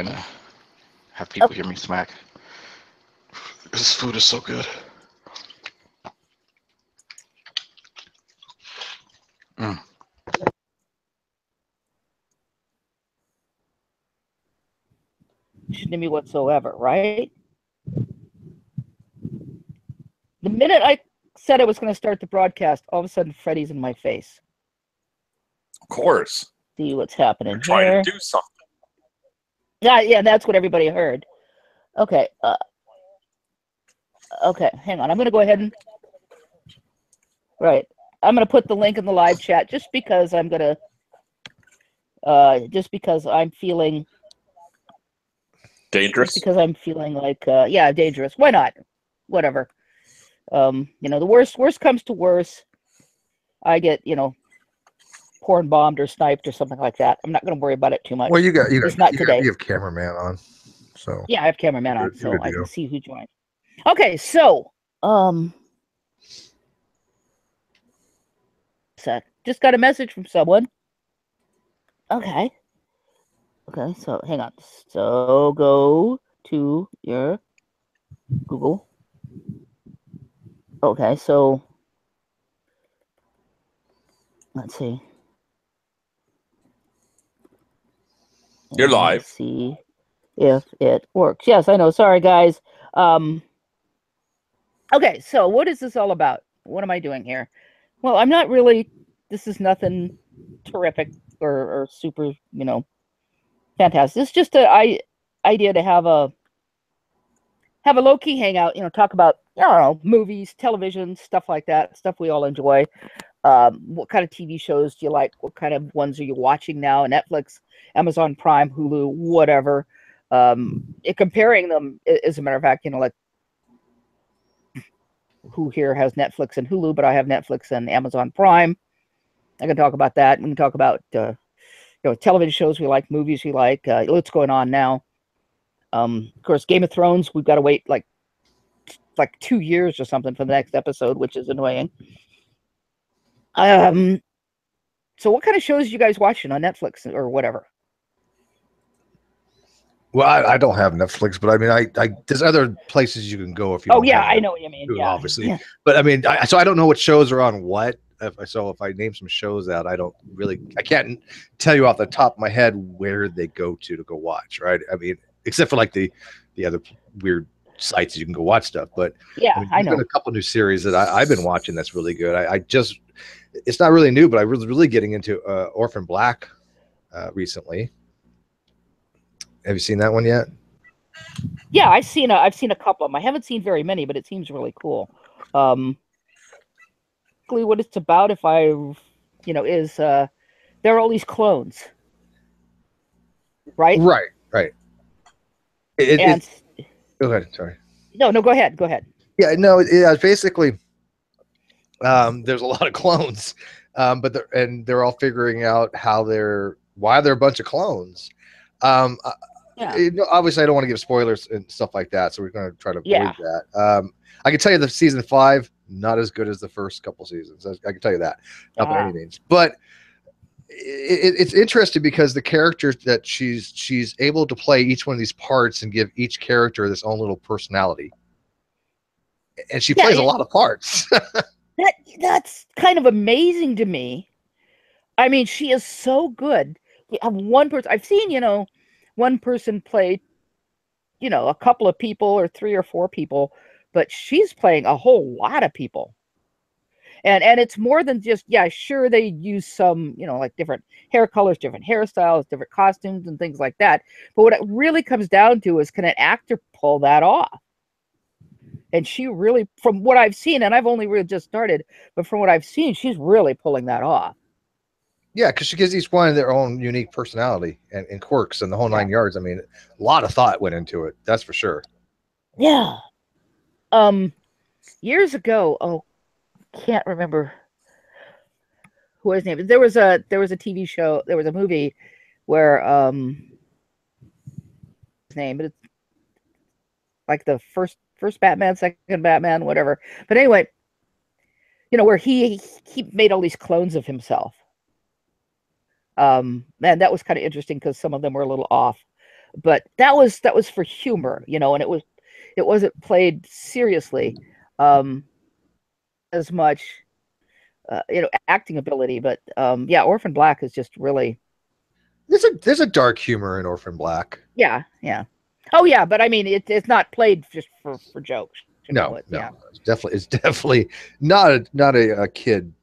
trying to have Oh, people hear me smack. This food is so good. Mm. to me whatsoever, right? The minute I said I was going to start the broadcast, all of a sudden Freddie's in my face. Of course. See what's You're happening trying here. to do something. Yeah, that's what everybody heard. Okay, okay, hang on. I'm going to go ahead and right. I'm going to put the link in the live chat just because I'm going to just because I'm feeling Dangerous. like yeah, dangerous. Why not? Whatever. The worst comes to worse, I get, porn bombed or sniped or something like that. I'm not going to worry about it too much. Well, you At least not today. you have cameraman on, so Yeah, I have cameraman you're on, good so to I can go. see who joined. Okay, so sec. Just got a message from someone. Okay, so hang on. So go to your Google. Okay, so let's see. You're live. See if it works. Yes, I know. Sorry, guys. Okay, so what is this all about? What am I doing here? Well, I'm not really. This is nothing terrific or super, fantastic. It's just an idea to have a low key hangout. Talk about movies, television, stuff like that. Stuff we all enjoy. What kind of TV shows do you like? What kind of ones are you watching now? Netflix, Amazon Prime, Hulu, whatever. Comparing them, as a matter of fact, like who here has Netflix and Hulu, but I have Netflix and Amazon Prime. I can talk about that. We can talk about television shows we like, movies we like, what's going on now. Of course, Game of Thrones, we've got to wait like 2 years or something for the next episode, which is annoying. So what kind of shows are you guys watching on Netflix or whatever? Well, I don't have Netflix, but I mean, there's other places you can go if you. Oh yeah, I know what you mean. Yeah, obviously. Yeah. But I mean, so I don't know what shows are on what. If I name some shows out, I can't tell you off the top of my head where they go to go watch. Right? I mean, except for like the other weird sites you can go watch stuff. But yeah, I know. There's been a couple new series that I've been watching that's really good. It's not really new, but I was really getting into Orphan Black recently. Have you seen that one yet? Yeah, I've seen a couple of them. I haven't seen very many, but it seems really cool. What it's about, if I, is there are all these clones, right? Right. Go ahead. Sorry. No, go ahead. Yeah, no, it's basically there's a lot of clones, but they're all figuring out why they're a bunch of clones. Obviously, I don't want to give spoilers and stuff like that, so we're going to try to avoid that. I can tell you the season 5 not as good as the first couple seasons. I can tell you that, not by any means. But it's interesting because the characters that she's able to play each one of these parts and give each character this own little personality, and she plays a lot of parts. That's kind of amazing to me. I mean, she is so good. You have one person. I've seen, one person play, a couple of people or 3 or 4 people, but she's playing a whole lot of people. And it's more than just, sure, they use some, like different hair colors, different hairstyles, different costumes and things like that. But what it really comes down to is, can an actor pull that off? And she really, from what I've seen, and I've only really just started, but from what I've seen, she's really pulling that off. Yeah, because she gives each one their own unique personality and quirks and the whole 9 yards. I mean, a lot of thought went into it. That's for sure. Yeah. Years ago, can't remember who his name is. There was a TV show, there was a movie where his name, but it's like the first Batman, second Batman, whatever. But anyway, where he made all these clones of himself. And that was kind of interesting because some of them were a little off. but that was for humor, you know, and it wasn't played seriously as much, you know, acting ability. But yeah, Orphan Black is just really There's a dark humor in Orphan Black. yeah. Oh yeah, but I mean, it's not played just for jokes. You know, No, yeah. it's definitely not a kid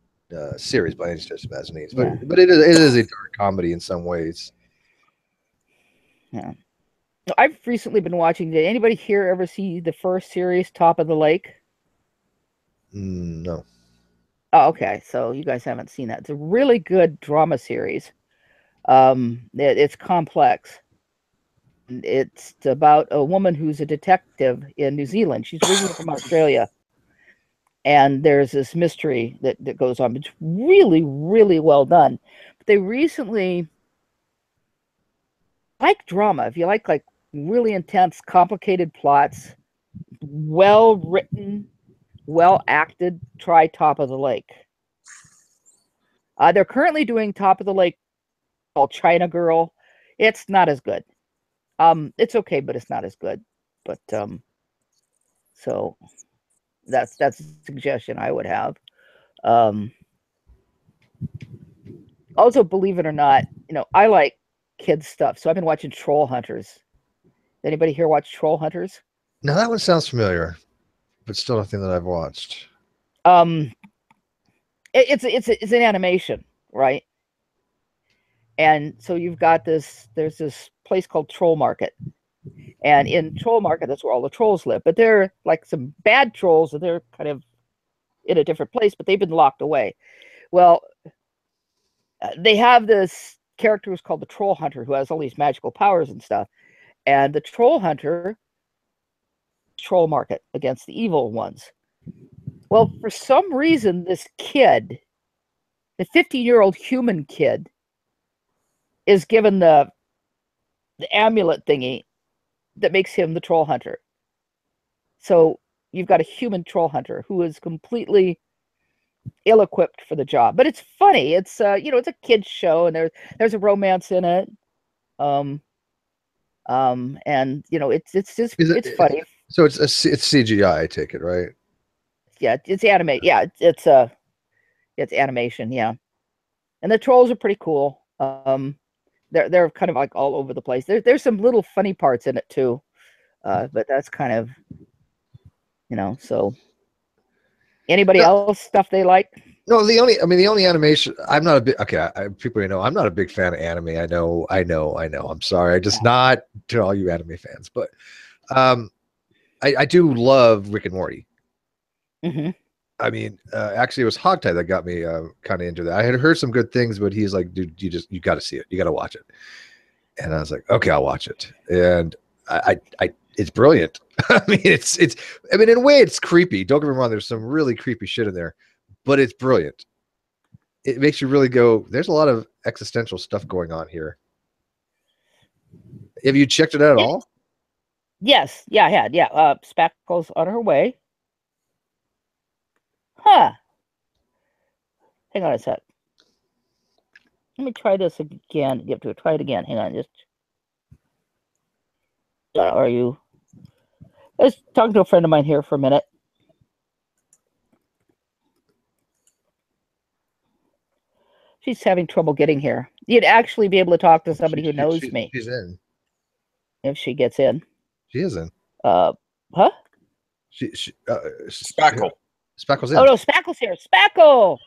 series by any stretch of the imagination, but it is a dark comedy in some ways. Yeah. I've recently been watching. Did anybody here ever see the first series, Top of the Lake? No. Oh, okay. So you guys haven't seen that. It's a really good drama series. It's complex. It's about a woman who's a detective in New Zealand. She's originally from Australia. And there's this mystery that goes on. It's really, really well done. But they recently like drama. If you like really intense, complicated plots, well written, well acted, try Top of the Lake. They're currently doing Top of the Lake called China Girl. It's not as good. It's okay, but it's not as good. But so that's a suggestion I would have. Also, believe it or not, you know, I like kids stuff, so I've been watching Troll Hunters. Anybody here watch Troll Hunters? Now that one sounds familiar, but still nothing that I've watched. It's an animation, right? And so you've got there's this place called Troll Market. And in Troll Market, that's where all the trolls live. But they're like some bad trolls, and they're kind of in a different place, but they've been locked away. Well, they have this character who's called the Troll Hunter, who has all these magical powers and stuff. And the Troll Hunter, Troll Market against the evil ones. Well, for some reason, this kid, the 15-year-old human kid, is given the amulet thingy that makes him the Troll Hunter. So you've got a human Troll Hunter who is completely ill-equipped for the job. But it's funny. It's you know, it's a kid's show, and there's a romance in it. And you know, it's it's funny. So it's CGI, I take it, right? Yeah, it's animate. Yeah, it's animation. Yeah, and the trolls are pretty cool. They're kind of like all over the place. There's some little funny parts in it too, but that's kind of, you know. So anybody else stuff they like? No, the only animation I'm not a big people you know I'm not a big fan of anime. I know. I'm sorry. I just not to all you anime fans, but I do love Rick and Morty. Mm-hmm. I mean, actually, it was Hogtie that got me kind of into that. I had heard some good things, but he's like, dude, you got to see it. You got to watch it. And I was like, okay, I'll watch it. And I it's brilliant. I mean, in a way, it's creepy. Don't get me wrong. There's some really creepy shit in there, but it's brilliant. It makes you really go, there's a lot of existential stuff going on here. Have you checked it out at all? Yes. Yeah, I had. Yeah. Spackle's on her way. Huh. Hang on a sec. Let me try this again. Get to it. Try it again. Hang on. Just. Are you? I was talking to a friend of mine here for a minute. She's having trouble getting here. You'd actually be able to talk to somebody who knows me. She's in. If she gets in. She is in. Huh? Spackle. Spackle's in. Oh no, Spackle's here. Spackle!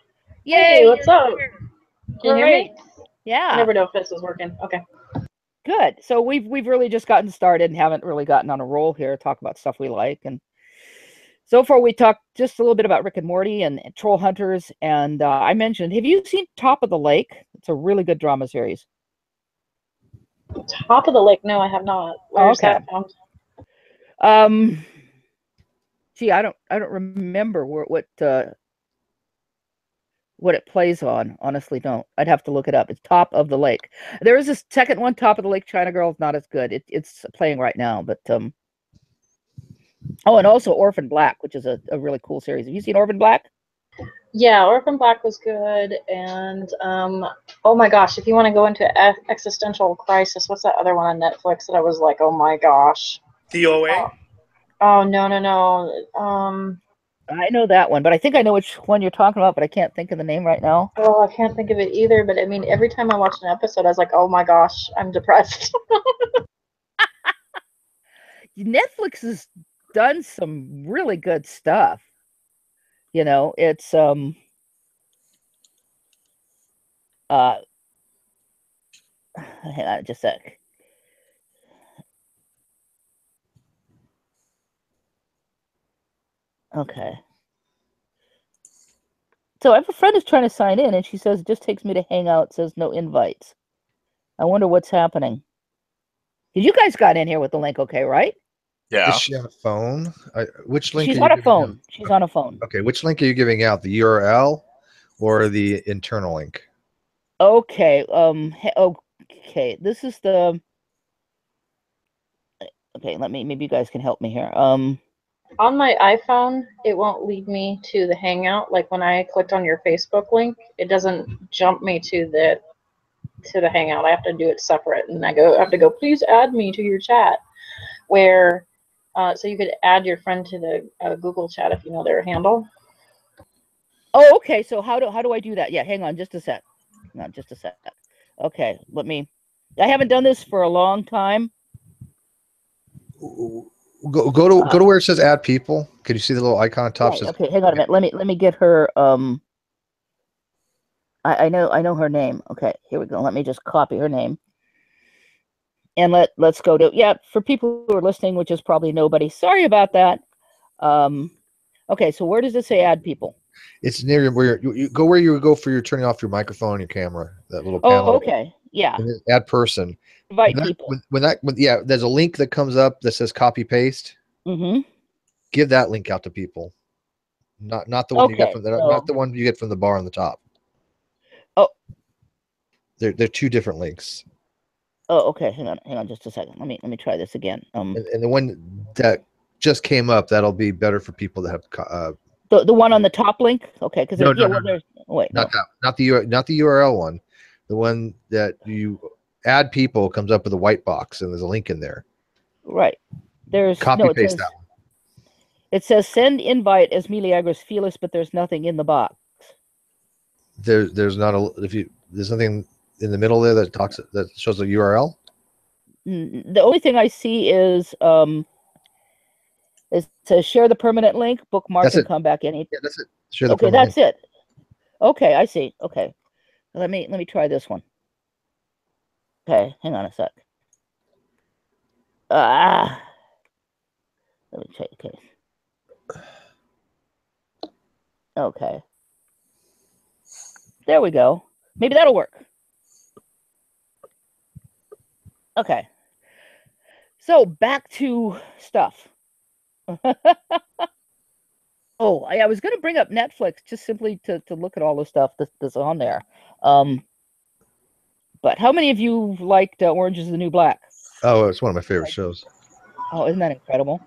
Yay! Hey, what's up? Here. Can you hear me? Yeah. I never know if this is working. Okay. Good. So we've really just gotten started and haven't really gotten on a roll here to talk about stuff we like. And so far we talked just a little bit about Rick and Morty and Troll Hunters. And I mentioned, have you seen Top of the Lake? It's a really good drama series. Top of the Lake? No, I have not. Where's that from? Gee, I don't remember what it plays on. Honestly, don't. I'd have to look it up. It's Top of the Lake. There is a second one, Top of the Lake. China Girl is not as good. It's playing right now, but oh, and also Orphan Black, which is a really cool series. Have you seen Orphan Black? Yeah, Orphan Black was good, and oh my gosh, if you want to go into existential crisis, what's that other one on Netflix that I was like, oh my gosh? DOA? Oh no. I know that one, but I think I know which one you're talking about, but I can't think of the name right now. Oh, I can't think of it either, but I mean, every time I watched an episode, I was like, oh my gosh, I'm depressed. Netflix has done some really good stuff. You know, it's hang on just a sec. Okay. So I have a friend who's trying to sign in, and she says it just takes me to Hangout. It says no invites. I wonder what's happening. Because you guys got in here with the link, okay, right? Yeah. Is she on a phone? Which link? She's are you on a giving phone. out? She's on a phone. Okay, which link are you giving out? The URL or the internal link? Okay. Okay. This is the. Okay. Maybe you guys can help me here. On my iPhone, it won't lead me to the Hangout. Like when I clicked on your Facebook link, it doesn't jump me to the Hangout. I have to do it separate, and I have to go. Please add me to your chat. Where, so you could add your friend to the Google chat if you know their handle. Oh, okay. So how do I do that? Yeah. Hang on, just a sec. Hang on, just a sec. Okay. I haven't done this for a long time. Go to where it says add people. Can you see the little icon on top? Right, okay, hang on a minute. Let me get her. I know her name. Okay, here we go. Let me just copy her name. And let's go to for people who are listening, which is probably nobody. Sorry about that. Okay, so where does it say add people? It's near where you go for your turning off your microphone and your camera. That little panel. Oh, okay, yeah. And then add person. Invite people. There's a link that comes up that says copy paste. Mm-hmm. Give that link out to people. Not the one you get from not the one you get from the bar on the top. Oh. They're two different links. Oh, okay. Hang on just a second. Let me try this again. And the one that just came up, that'll be better for people that have the one on the top link. Okay, because no. Wait, not the URL one. The one that you add people comes up with a white box and there's a link in there. Right. There's copy paste that one. It says send invite as Milagros Feliz, but there's nothing in the box. There's nothing in the middle there that shows a URL. The only thing I see is it says share the permanent link, bookmark, and come back in. Yeah, that's it. Share the okay, that's link. It. Okay, I see. Okay, let me try this one. Okay, hang on a sec. Let me check. Okay. There we go. Maybe that'll work. Okay. So back to stuff. Oh, I was going to bring up Netflix just simply to look at all the stuff that's on there. But how many of you liked Orange is the New Black? Oh, it's one of my favorite shows. Oh, isn't that incredible?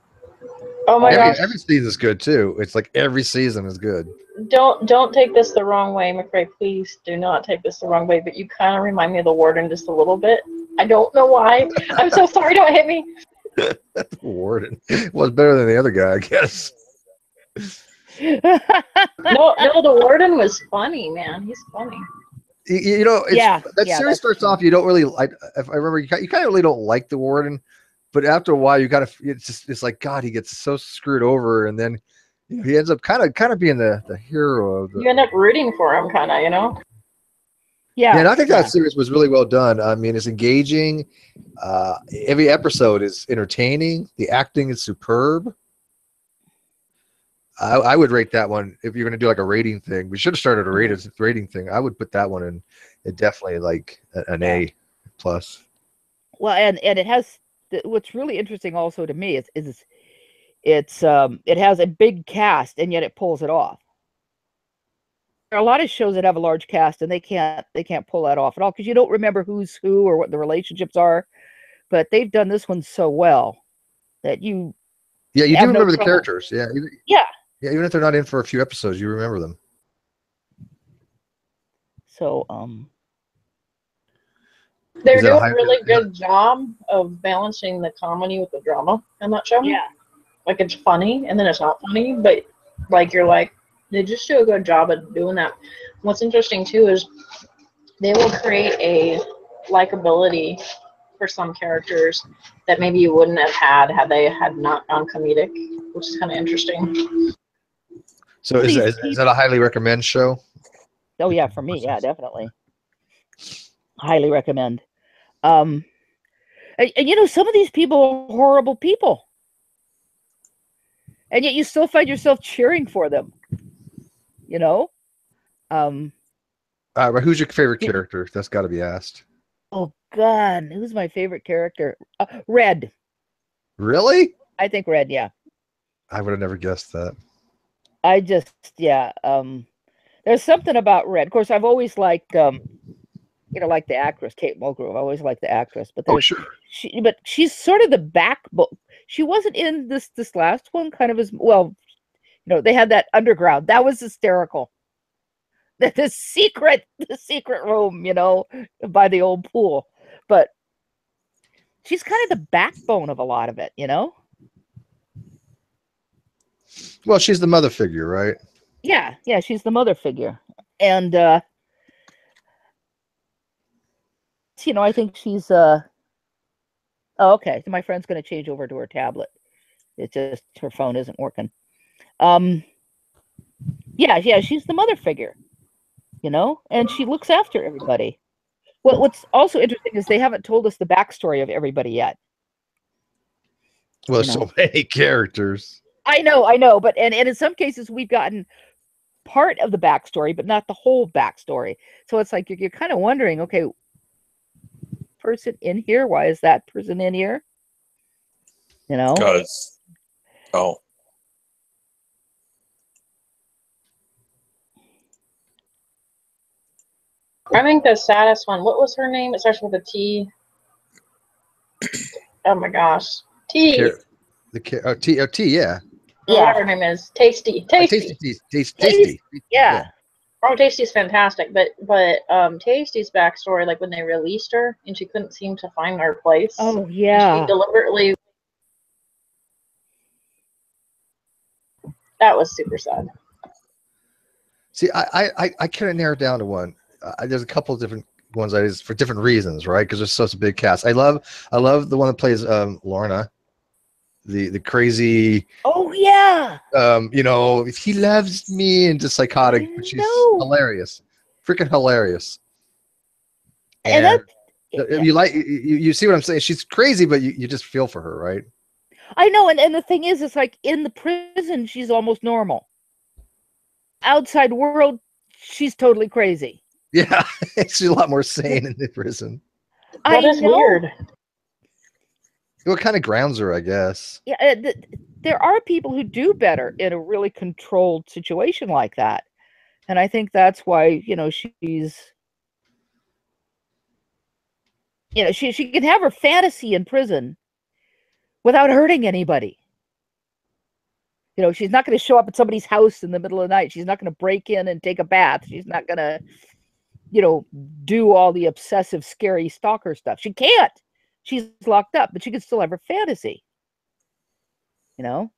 Oh my gosh. Every season is good too. It's like every season is good. Don't take this the wrong way, McRae. Please do not take this the wrong way. But you kind of remind me of the Warden just a little bit. I don't know why. I'm so sorry. Don't hit me. Warden was better than the other guy, I guess. No, the Warden was funny, man. He's funny. You know, that series starts off. You don't really like. If I remember, you kind of really don't like the Warden, but after a while, you kind of it's like God. He gets so screwed over, and then he ends up kind of being the hero of the. You end up rooting for him, kind of, you know. Yeah, and I think that series was really well done. I mean, it's engaging. Every episode is entertaining. The acting is superb. I would rate that one if you're going to do like a rating thing. We should have started a rating thing. I would put that one in. It definitely like an A plus. Well, and it has what's really interesting also to me is it has a big cast and yet it pulls it off. There are a lot of shows that have a large cast and they can't pull that off at all because you don't remember who's who or what the relationships are. But they've done this one so well that you do remember the characters. Yeah. Yeah. Yeah, even if they're not in for a few episodes, you remember them. So They're Is it a doing high- a really good job of balancing the comedy with the drama in that show. yeah. Like it's funny and then it's not funny, but like you're like they just do a good job at doing that. What's interesting too is they will create a likability for some characters that maybe you wouldn't have had they had not gone comedic, which is kind of interesting. So is that a highly recommend show? Oh yeah, for me, yeah, definitely. Highly recommend. And you know, some of these people are horrible people, and yet you still find yourself cheering for them. You know. But who's your favorite character? That's got to be asked. Oh God, who's my favorite character? Red. Really? I think Red. Yeah. I would have never guessed that. I just yeah. There's something about Red. Of course, I've always liked you know, like the actress Kate Mulgrew. I always liked the actress, but Sure. but she's sort of the backbone. She wasn't in this last one, kind of as well. You know, they had that underground. That was hysterical. The secret room, you know, by the old pool. But she's kind of the backbone of a lot of it, you know. Well, she's the mother figure, right? Yeah, yeah, she's the mother figure, and you know, I think she's oh, okay. So my friend's going to change over to her tablet. It's just her phone isn't working. Yeah, she's the mother figure, you know, and she looks after everybody. What's also interesting is they haven't told us the backstory of everybody yet. Well, You there's know. so many characters. I know, but and in some cases we've gotten part of the backstory, but not the whole backstory. So it's like you're kind of wondering, okay, person in here, why is that person in here? You know? Because, oh, I think the saddest one. What was her name? It starts with a T. Oh my gosh, T. T, yeah. Yeah, whatever her name is. Tasty. Tasty. Yeah. Oh, Tasty's fantastic, but Tasty's backstory, like when they released her and she couldn't seem to find her place. Oh and yeah. she deliberately. That was super sad. See, I couldn't narrow it down to one. There's a couple of different ones I just for different reasons, right? Because there's such a big cast. I love the one that plays Lorna, the crazy. Oh yeah. You know, he loves me and just psychotic, but she's hilarious, freaking hilarious. And that, you like you see what I'm saying? She's crazy, but you just feel for her, right? I know, and the thing is, it's like in the prison, she's almost normal. Outside world, she's totally crazy. Yeah, she's a lot more sane in the prison. That is weird. What kind of grounds her, I guess. Yeah, there are people who do better in a really controlled situation like that, and I think that's why, you know, she's, you know, she can have her fantasy in prison without hurting anybody. You know, she's not going to show up at somebody's house in the middle of the night. She's not going to break in and take a bath. She's not going to, you know, do all the obsessive, scary stalker stuff. She can't. She's locked up, but she can still have her fantasy. You know?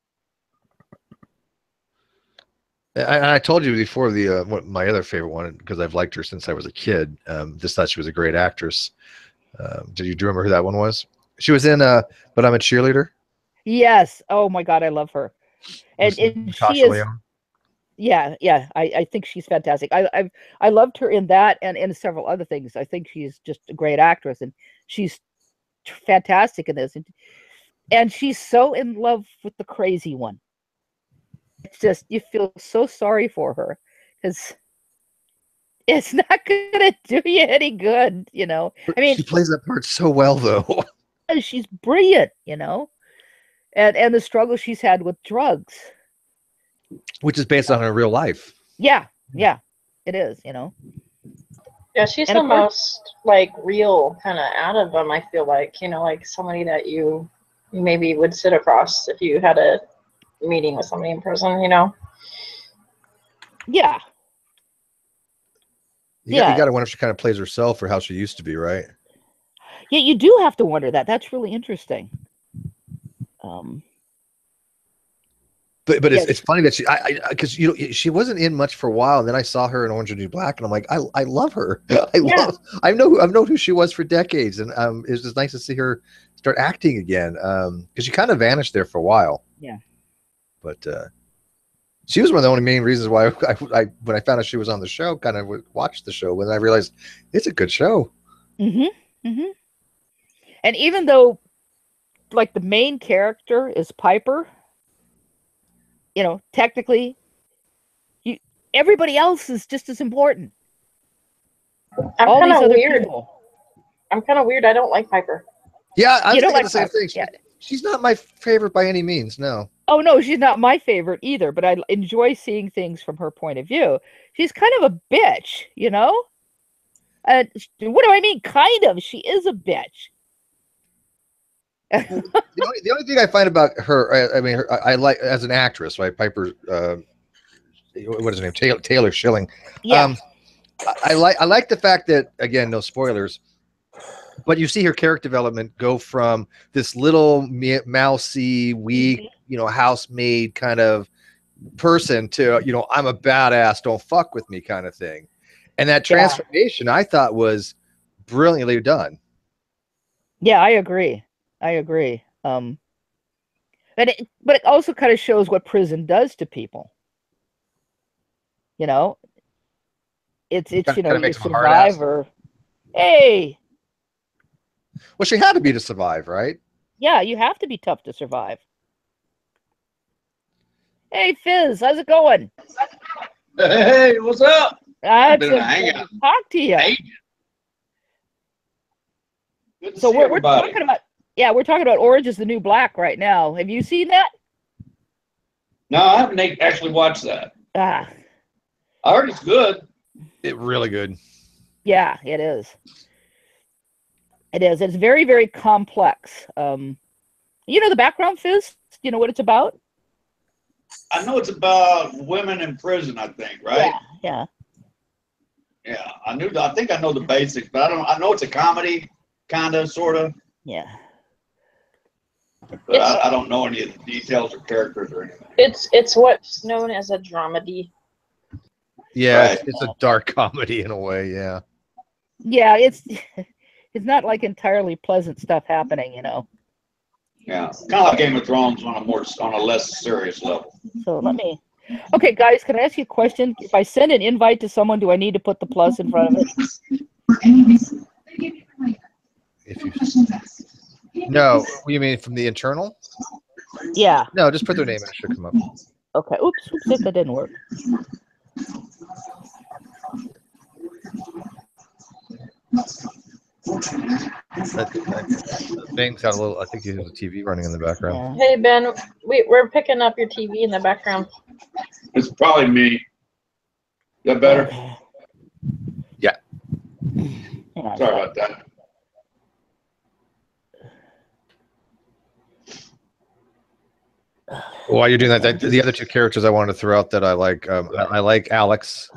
I told you before my other favorite one, because I've liked her since I was a kid. Just thought she was a great actress. Do you remember who that one was? She was in But I'm a Cheerleader. Yes. Oh my God, I love her. And she is. Leone. Yeah. I think she's fantastic. I loved her in that and in several other things. I think she's just a great actress, and she's fantastic in this. And she's so in love with the crazy one. It's just, you feel so sorry for her because it's not going to do you any good, you know. I mean, she plays that part so well, though. She's brilliant, you know, and the struggle she's had with drugs, which is based on her real life. Yeah, it is, you know. Yeah, she's the most like real kind of out of them. I feel like, you know, like somebody that you maybe would sit across if you had a meeting with somebody in prison, you know. Yeah. You Yeah. got to wonder if she kind of plays herself or how she used to be, right? Yeah, you do have to wonder that. That's really interesting. But Yeah. it's funny that because she wasn't in much for a while, and then I saw her in Orange is the New Black, and I'm like, I love her. I've known who she was for decades, and it was just nice to see her start acting again. Because she kind of vanished there for a while. Yeah. But she was one of the only main reasons why I when I found out she was on the show, kind of watched the show when I realized it's a good show. Mm-hmm. Mm-hmm. And even though, like, the main character is Piper, technically, everybody else is just as important. I'm All kind these of other weird. people. I'm kind of weird. I don't like Piper. Yeah, I You was don't thinking like the same Piper, thing. yeah. She's not my favorite by any means. No. Oh no, she's not my favorite either, but I enjoy seeing things from her point of view. She's kind of a bitch, what do I mean? Kind of. She is a bitch. The only thing I find about her, I mean, I like as an actress, right? Piper, what is her name? Taylor Schilling. Yeah. I like the fact that, again, no spoilers, but you see her character development go from this little mousy, weak, housemaid kind of person to, I'm a badass, don't fuck with me kind of thing. And that transformation I thought was brilliantly done. Yeah, I agree. But it also kind of shows what prison does to people. It's you survive or hey. Well, she had to be to survive, right? Yeah, you have to be tough to survive. Hey, Fizz, how's it going? Hey, what's up? I've been hanging. Talk to you. Hey. Good to So see we're everybody. we're talking about Orange is the New Black right now. Have you seen that? No, I haven't actually watched that. Ah, I heard it's good. It really good. yeah, it is. It is. It's very, very complex. The background, Fizz? You know what it's about? I know it's about women in prison, I think, right? Yeah. Yeah. I think I know the basics, but I know it's a comedy, kind of, sort of. Yeah. But I don't know any of the details or characters or anything. It's what's known as a dramedy. Yeah, Right. it's a dark comedy in a way. Yeah. Yeah, it's not like entirely pleasant stuff happening, Yeah, kind of like Game of Thrones on a less serious level. So okay, guys, can I ask you a question? If I send an invite to someone, do I need to put the plus in front of it? If you no, you mean from the internal? Yeah. No, just put their name and it should come up. Okay. Oops, that didn't work. Ben's got a little. I think he has a TV running in the background. Yeah. Hey Ben, we're picking up your TV in the background. It's probably me. Is that better? Okay. Yeah. Hang on. Sorry about that. While you're doing that, the other two characters I wanted to throw out that I like, I like Alex,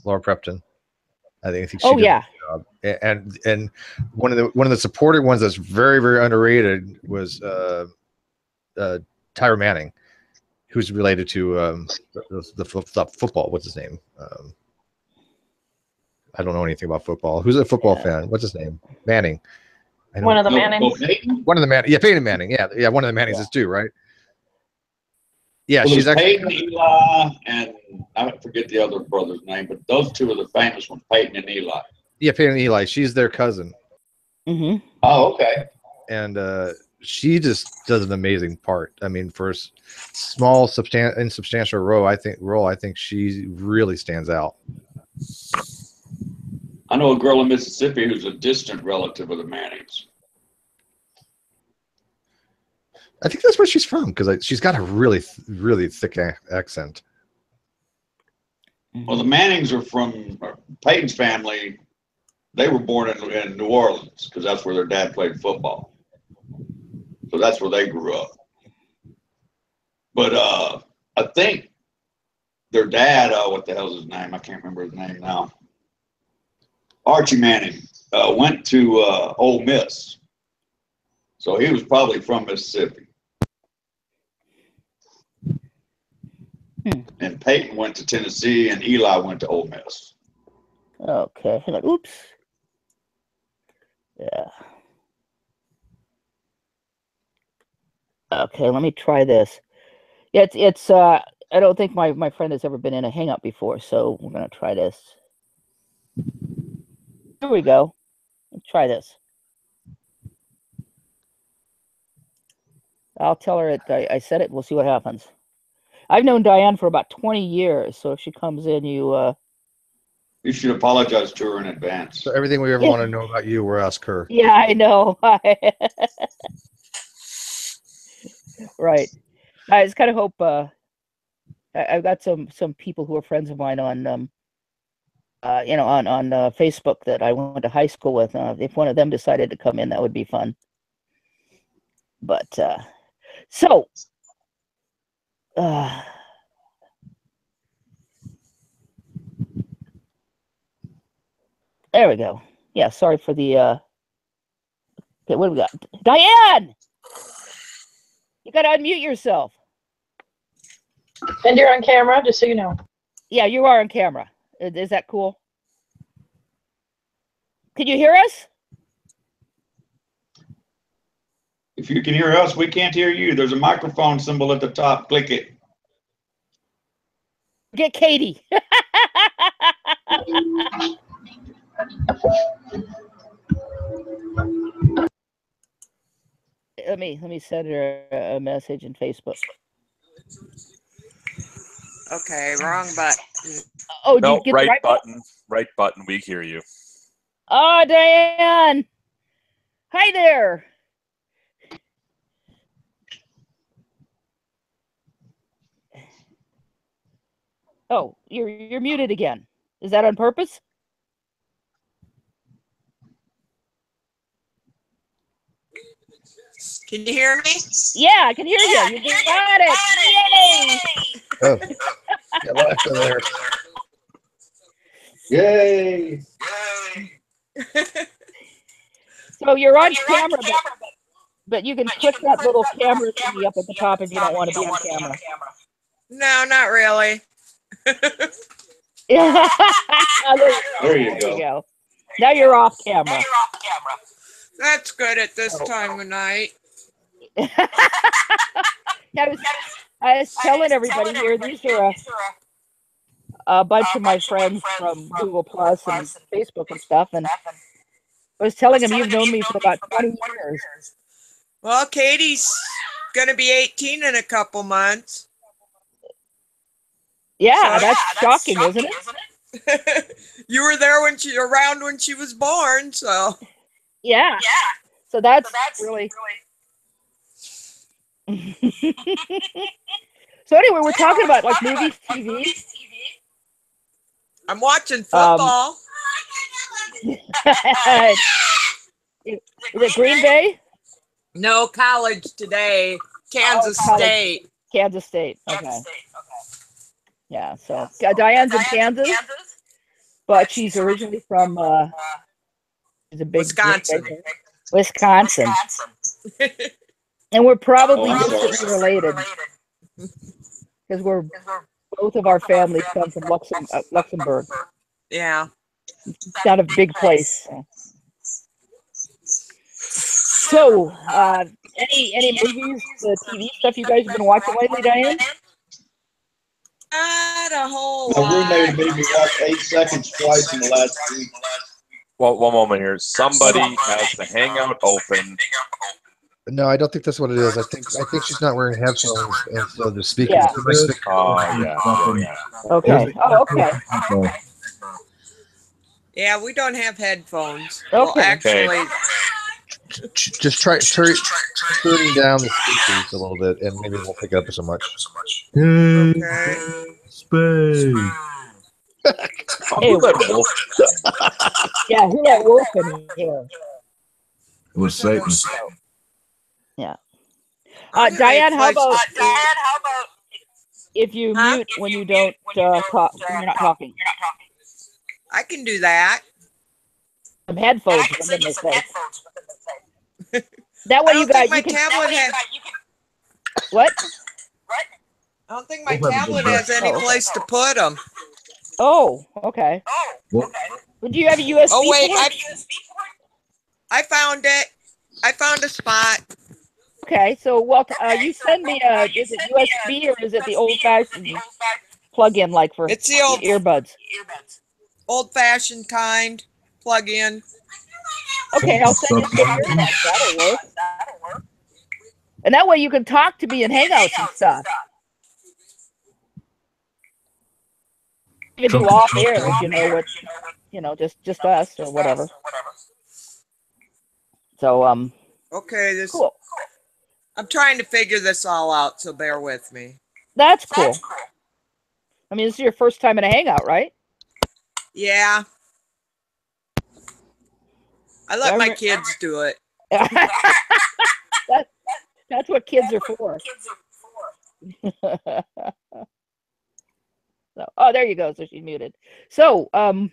Laura Prepton. I think she did a good job. And one of the supporting ones that's very, very underrated was Tyra Manning, who's related to the football. What's his name? I don't know anything about football. Who's a football fan? What's his name? Manning. One of the Mannings. One of the Manning. Yeah, Peyton Manning. Yeah, one of the Mannings is too, right? Yeah, Well, she's actually Peyton, Eli, and I forget the other brother's name, but those two are the famous ones, Peyton and Eli. Yeah, Peyton and Eli. She's their cousin. Mm-hmm. Oh, okay. And she just does an amazing part. I mean, for a small, insubstantial role, I think she really stands out. I know a girl in Mississippi who's a distant relative of the Mannings. I think that's where she's from because she's got a really, really thick accent. Well, the Mannings are from Peyton's family. They were born in New Orleans because that's where their dad played football. So that's where they grew up. But I think their dad, what the hell's his name? I can't remember his name now. Archie Manning, went to Ole Miss. So he was probably from Mississippi. And Peyton went to Tennessee, and Eli went to Ole Miss. Okay. Hang on. Oops. Yeah. Okay, let me try this. Yeah, it's I don't think my friend has ever been in a hangout before, so we're gonna try this. Here we go. Let's try this. I'll tell her I said it. We'll see what happens. I've known Diane for about 20 years, so if she comes in, you should apologize to her in advance. So everything we ever want to know about you, we'll ask her. Yeah, I know. Right. I just kind of hope I've got some people who are friends of mine on on Facebook that I went to high school with. If one of them decided to come in, that would be fun. But so there we go. Yeah, sorry for the okay, what do we got? Diane! You gotta unmute yourself. And you're on camera, just so you know. Yeah, you are on camera. Is that cool? Can you hear us? If you can hear us, we can't hear you. There's a microphone symbol at the top. Click it. Get Katie. Let me send her a message in Facebook. Okay, wrong button. Oh, No, did you get right the right button. Right button. We hear you. Oh, Diane. Hi there. Oh, you're muted again. Is that on purpose? Can you hear me? Yeah, I can hear you. You got it. Yay! Oh, yeah, laughter there. Yay! So you're on camera, but you can click that little camera thingy up at the top if you don't want to be on camera. No, not really. Yeah. There you go. Now you're off camera. That's good at this time of night. I was telling everybody here, these are a bunch of my friends from Google Plus and Facebook and stuff, and I was telling them you've known me for about 20 years. Well, Katie's going to be 18 in a couple months. Yeah, So- that's shocking, isn't it? You were there around when she was born, so. Yeah. So that's really. So anyway, we're talking about like movies, TV. I'm watching football. Is it Green Bay? No, college today. Kansas college. State. Kansas State. Okay. Yeah. So Diane's in Kansas, but she's originally from she's a big Wisconsin. Wisconsin. And we're probably Oh, I'm distantly sorry. related because we're both of our families come from Luxembourg. Yeah. It's not a big place. So, any movies, TV stuff you guys have been watching lately, Diane? Not a whole My roommate lot. made me watch 8 Seconds twice in the last week. Well, one moment here. Somebody has the Hangout open. No, I don't think that's what it is. I think she's not wearing headphones, and so the speaker. Yeah. Oh, yeah. Okay. Oh, okay. Yeah, we don't have headphones. Okay. Well, actually, Just try turning down the speakers a little bit, and maybe it won't pick up so much. okay. Space. Hey, Who let Wolf? yeah, who let Wolf in here? It was Satan. Diane, how about if you Huh? mute when you don't talk, when you're not talking? I can do that. some headphones. For goodness sake. That way I you don't think got my you can. tablet has. What? I don't think my We'll have a tablet good has any breath. place to put them. Oh, okay. Well, Well, do you have a USB? Oh wait, port? I found it. I found a spot. Okay, so Walt, you send me is it USB or is it the old-fashioned plug-in like for It's the old earbuds? old-fashioned kind plug-in. Okay, I'll send you some earbuds. That'll work. And that way you can talk to me and hangouts and stuff. You can do off air, just us or whatever. So Okay, cool. I'm trying to figure this all out, so bear with me. That's cool. I mean, this is your first time in a hangout, right? Yeah. I let Yeah, my kids do it. That's what kids are for. So, oh, there you go. So she's muted. So, so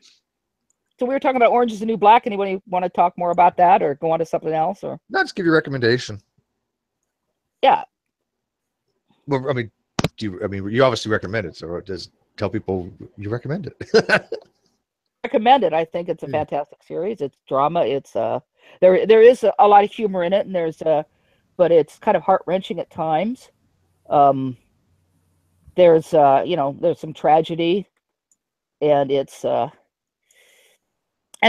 we were talking about Orange is the New Black. Anybody want to talk more about that, or go on to something else, or? No, just give you a recommendation. Yeah. Well, I mean, you obviously recommend it, so just tell people you recommend it. Recommend it. I think it's a fantastic series. It's drama. It's there is a lot of humor in it, and but it's kind of heart-wrenching at times. There's there's some tragedy, and it's and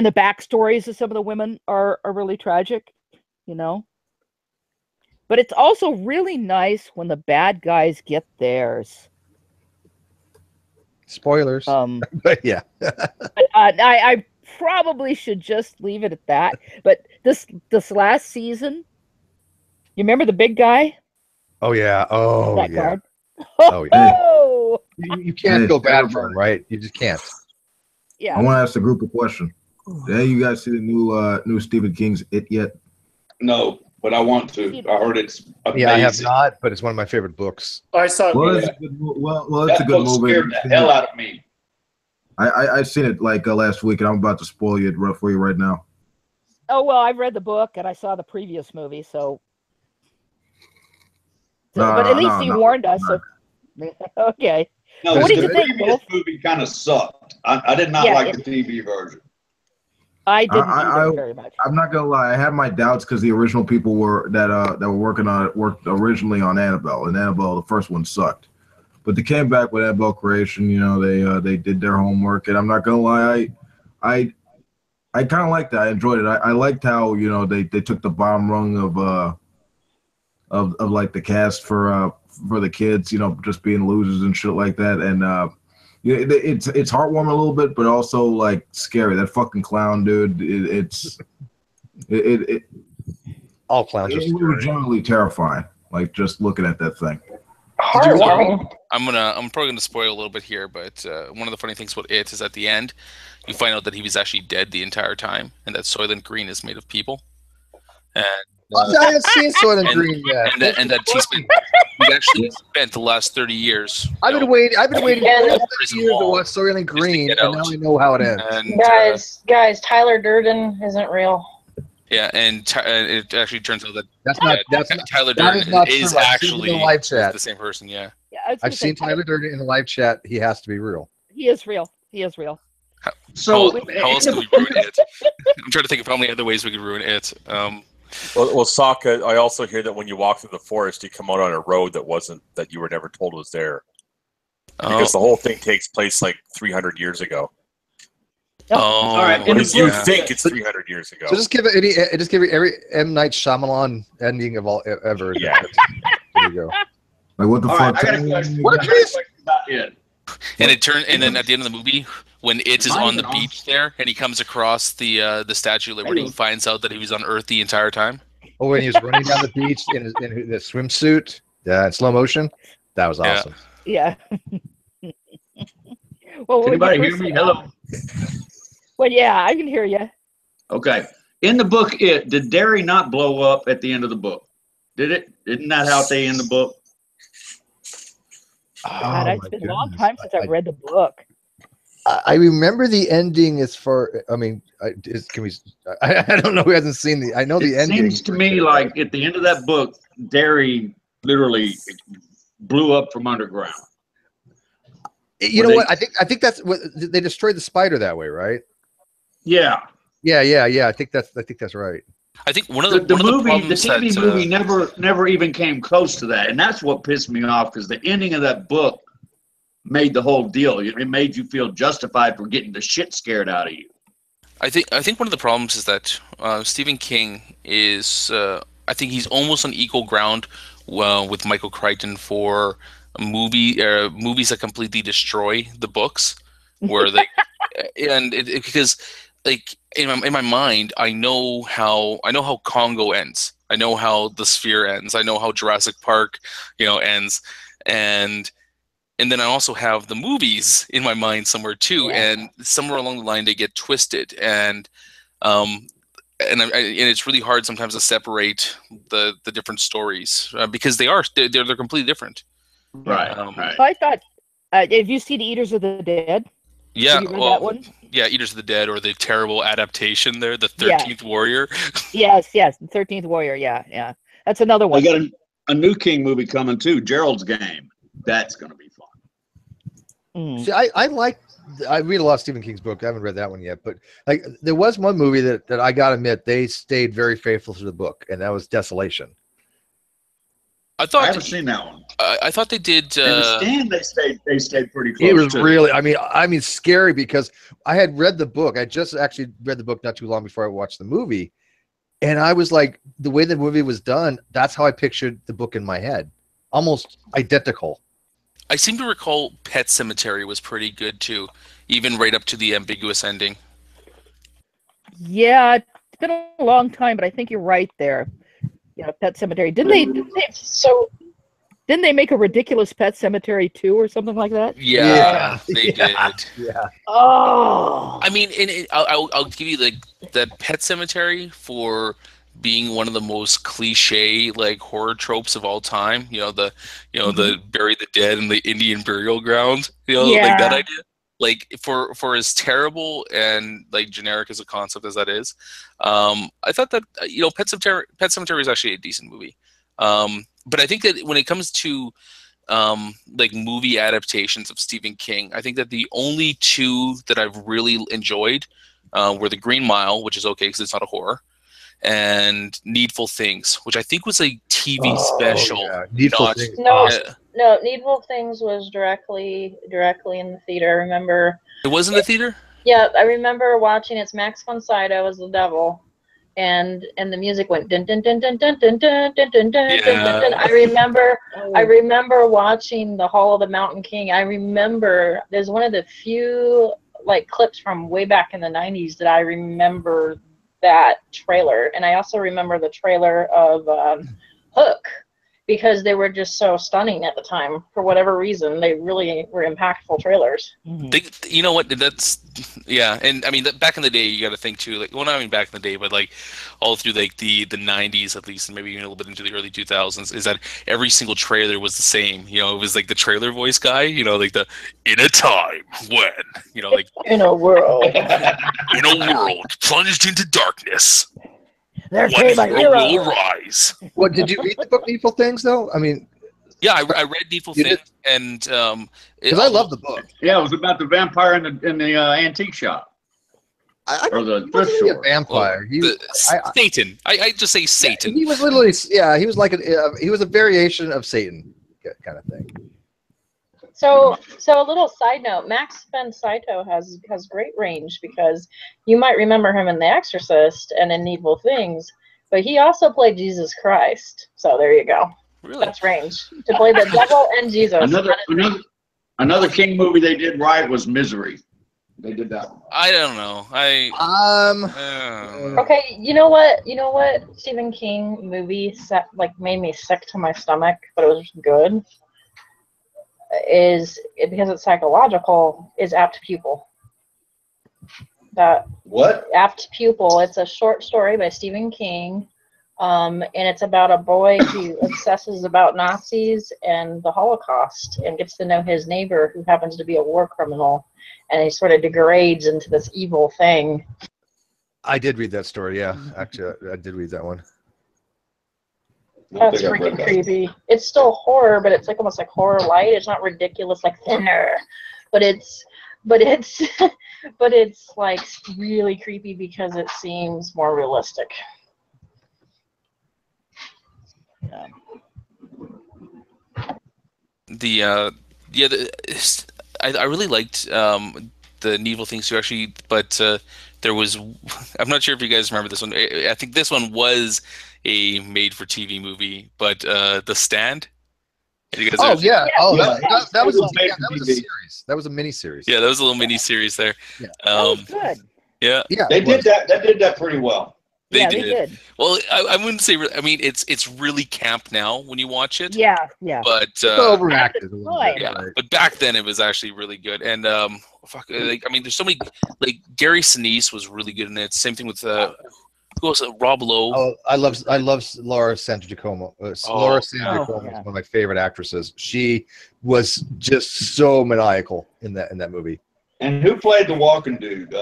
the backstories of some of the women are really tragic, But it's also really nice when the bad guys get theirs. Spoilers. But yeah. But, I probably should just leave it at that. But this last season, you remember the big guy? Oh yeah. Oh that yeah. Guard? Oh yeah. Oh You can't go bad for him, right? You just can't. yeah. I want to ask the group a question. Did you guys see the new Stephen King's It yet? No, but I want to. I heard it's amazing. Yeah, I have not, but it's one of my favorite books. I saw it. Well, Yeah. it's a good, well, it's That a good book movie. scared the hell out of me. I've seen it like last week, and I'm about to spoil it for you right now. Oh well, I've read the book and I saw the previous movie, so. But at least he warned us. So... Okay. No, What did the you think, previous Wolf? movie kind of sucked. I did not Yeah, like the TV version. I didn't I- either very much. I'm not gonna lie, I had my doubts because the original people that were working on it worked originally on Annabelle, and Annabelle, the first one, sucked. But they came back with Annabelle Creation. They did their homework, and I'm not gonna lie, I kind of liked that. I enjoyed it. I liked how they took the bottom rung of like the cast for the kids, just being losers and shit like that, and it's heartwarming a little bit, but also like scary. That fucking clown dude, All clowns are it was scary. generally terrifying. Like just looking at that thing. Heartwarming. I'm probably gonna spoil a little bit here, but one of the funny things about it is at the end, you find out that he was actually dead the entire time, and that Soylent Green is made of people. And I haven't seen Soylent Green yet. and that he actually spent the last 30 years. I've been waiting Yeah. 30 years to watch Soylent Green, get and now out. I know how it ends. And Guys, Tyler Durden isn't real. yeah, and it actually turns out that That's not. That's not. Tyler That Durden is not is true. I've seen it actually in the live chat. the same person. Yeah. Yeah, I was gonna I've say, seen Tyler Durden in the live chat. He has to be real. He is real. He is real. So How else can we ruin it? I'm trying to think of how many other ways we could ruin it. Well, Sokka, I also hear that when you walk through the forest, you come out on a road that you were never told was there. Because the whole thing takes place like 300 years ago. All right, and Because you think it's 300 years ago. So just give it every M. Night Shyamalan ending of all ever. Yeah. There you go. Like what the all fuck? right, I got a question. What I got a is- question about it. And then at the end of the movie, when it is on the beach there, and he comes across the Statue of Liberty, he finds out that he was on Earth the entire time. Oh, when he was running down the beach in the swimsuit, in slow motion, that was Yeah. awesome. Yeah. Well, when Anybody you hear first- me? Hello. Well, yeah, I can hear you. Okay. In the book, did Derry not blow up at the end of the book? Did it? Isn't that how they end the book? God, it's been a long time since I've read the book. I remember the ending as far. I mean, can we? I don't know who hasn't seen the. I know the ending. Seems to me like at the end of that book, Derry literally blew up from underground. You know what? I think that's what they destroyed the spider that way, right? Yeah. Yeah. I think that's right. I think one of the the TV movie never even came close to that, and that's what pissed me off because the ending of that book made the whole deal. It made you feel justified for getting the shit scared out of you. I think one of the problems is that Stephen King is I think he's almost on equal ground with Michael Crichton for movies that completely destroy the books, where they because like in my mind I know how Congo ends, I know how The Sphere ends, I know how Jurassic Park ends, and then I also have the movies in my mind somewhere too, and somewhere along the line they get twisted, and it's really hard sometimes to separate the different stories because they're completely different. Right. So I thought, have you seen Eaters of the Dead? Yeah. Have you read that one? Yeah, Eaters of the Dead, or the terrible adaptation there, the 13th Warrior. Yes, the 13th Warrior. Yeah. That's another one. They got a new King movie coming too, Gerald's Game. That's going to be fun. See, I read a lot of Stephen King's book. I haven't read that one yet, but like there was one movie that I gotta admit they stayed very faithful to the book, and that was Desolation. I haven't seen that one. I thought they did. The Stand, they stayed pretty close. It was too. really, I mean, scary because I had read the book. I just actually read the book not too long before I watched the movie, and I was like, the way the movie was done, that's how I pictured the book in my head, almost identical. I seem to recall Pet Sematary was pretty good too, even right up to the ambiguous ending. Yeah, it's been a long time, but I think you're right there. Pet Sematary. Didn't they make a ridiculous Pet Sematary 2 or something like that? Yeah, they did. Yeah. Oh. I mean, I'll give you that Pet Sematary for being one of the most cliche like horror tropes of all time. The bury the dead in the Indian burial ground. Like that idea. Like for as terrible and like generic as a concept as that is, I thought that Pet Sematary is actually a decent movie. But I think that when it comes to like movie adaptations of Stephen King, I think that the only two that I've really enjoyed were The Green Mile, which is okay because it's not a horror, and Needful Things, which I think was a TV special. Yeah. Needful Things. No, Needful Things was directly in the theater. I remember. It was in the theater? Yeah, I remember watching. It's Max von Sydow as the devil, and the music went dun dun dun dun dun dun dun dun dun dun dun. I remember watching The Hall of the Mountain King. I remember there's one of the few like clips from way back in the 90s that I remember that trailer, and I also remember the trailer of Hook, because they were just so stunning at the time. For whatever reason, they really were impactful trailers. You know what? And I mean, back in the day, you got to think too. Like, well, not even back in the day, but like all through like the 90s at least, and maybe even a little bit into the early 2000s, is that every single trailer was the same. It was like the trailer voice guy. Like the in a time when like in a world plunged into darkness. There came a hero. Will rise. What did you read the book Needful Things though? I mean, yeah, I read Needful Things, and because I love the book. Yeah, it was about the vampire in the antique shop. Or the thrift store. A vampire. Satan. I just say Satan. He was literally, he was like he was a variation of Satan kind of thing. So a little side note, Max von Sydow has great range, because you might remember him in The Exorcist and in Needful Things, but he also played Jesus Christ. So there you go. Really? That's range. To play the devil and Jesus. Another King movie they did right was Misery. They did that one. I don't know. Okay, you know what Stephen King movie made me sick to my stomach, but it was good. Because it's psychological, is Apt Pupil. What? Apt Pupil. It's a short story by Stephen King And it's about a boy who obsesses about Nazis and the Holocaust and gets to know his neighbor who happens to be a war criminal, and he sort of degrades into this evil thing. I did read that story. Yeah, actually, I did read that one. That's freaking creepy. It's still horror, but it's like almost like horror light. It's not ridiculous like Thinner, but it's but it's like really creepy because it seems more realistic. Yeah. I really liked the Neville things too, actually, but there was, I'm not sure if you guys remember this one. I think this one was a made-for-TV movie, but The Stand. You guys Oh yeah, oh Yeah. that was It was a, made yeah, for that was a TV. series. That was a mini series. Yeah, that was a little mini series there. Yeah. That was good. Yeah, yeah. They it was. did that. They did that pretty well. They Yeah, did. they did. Well, I wouldn't say. I mean, it's really camp now when you watch it. Yeah, yeah. But It's overacted a little time. bit. yeah, Right? but back then it was actually really good. And fuck, like I mean, there's so many. Like Gary Sinise was really good in it. Same thing with who else? Rob Lowe. Oh, I love Laura Santagiacomo. Laura Santagiacomo yeah. is one of my favorite actresses. She was just so maniacal in that movie. And who played the walking dude?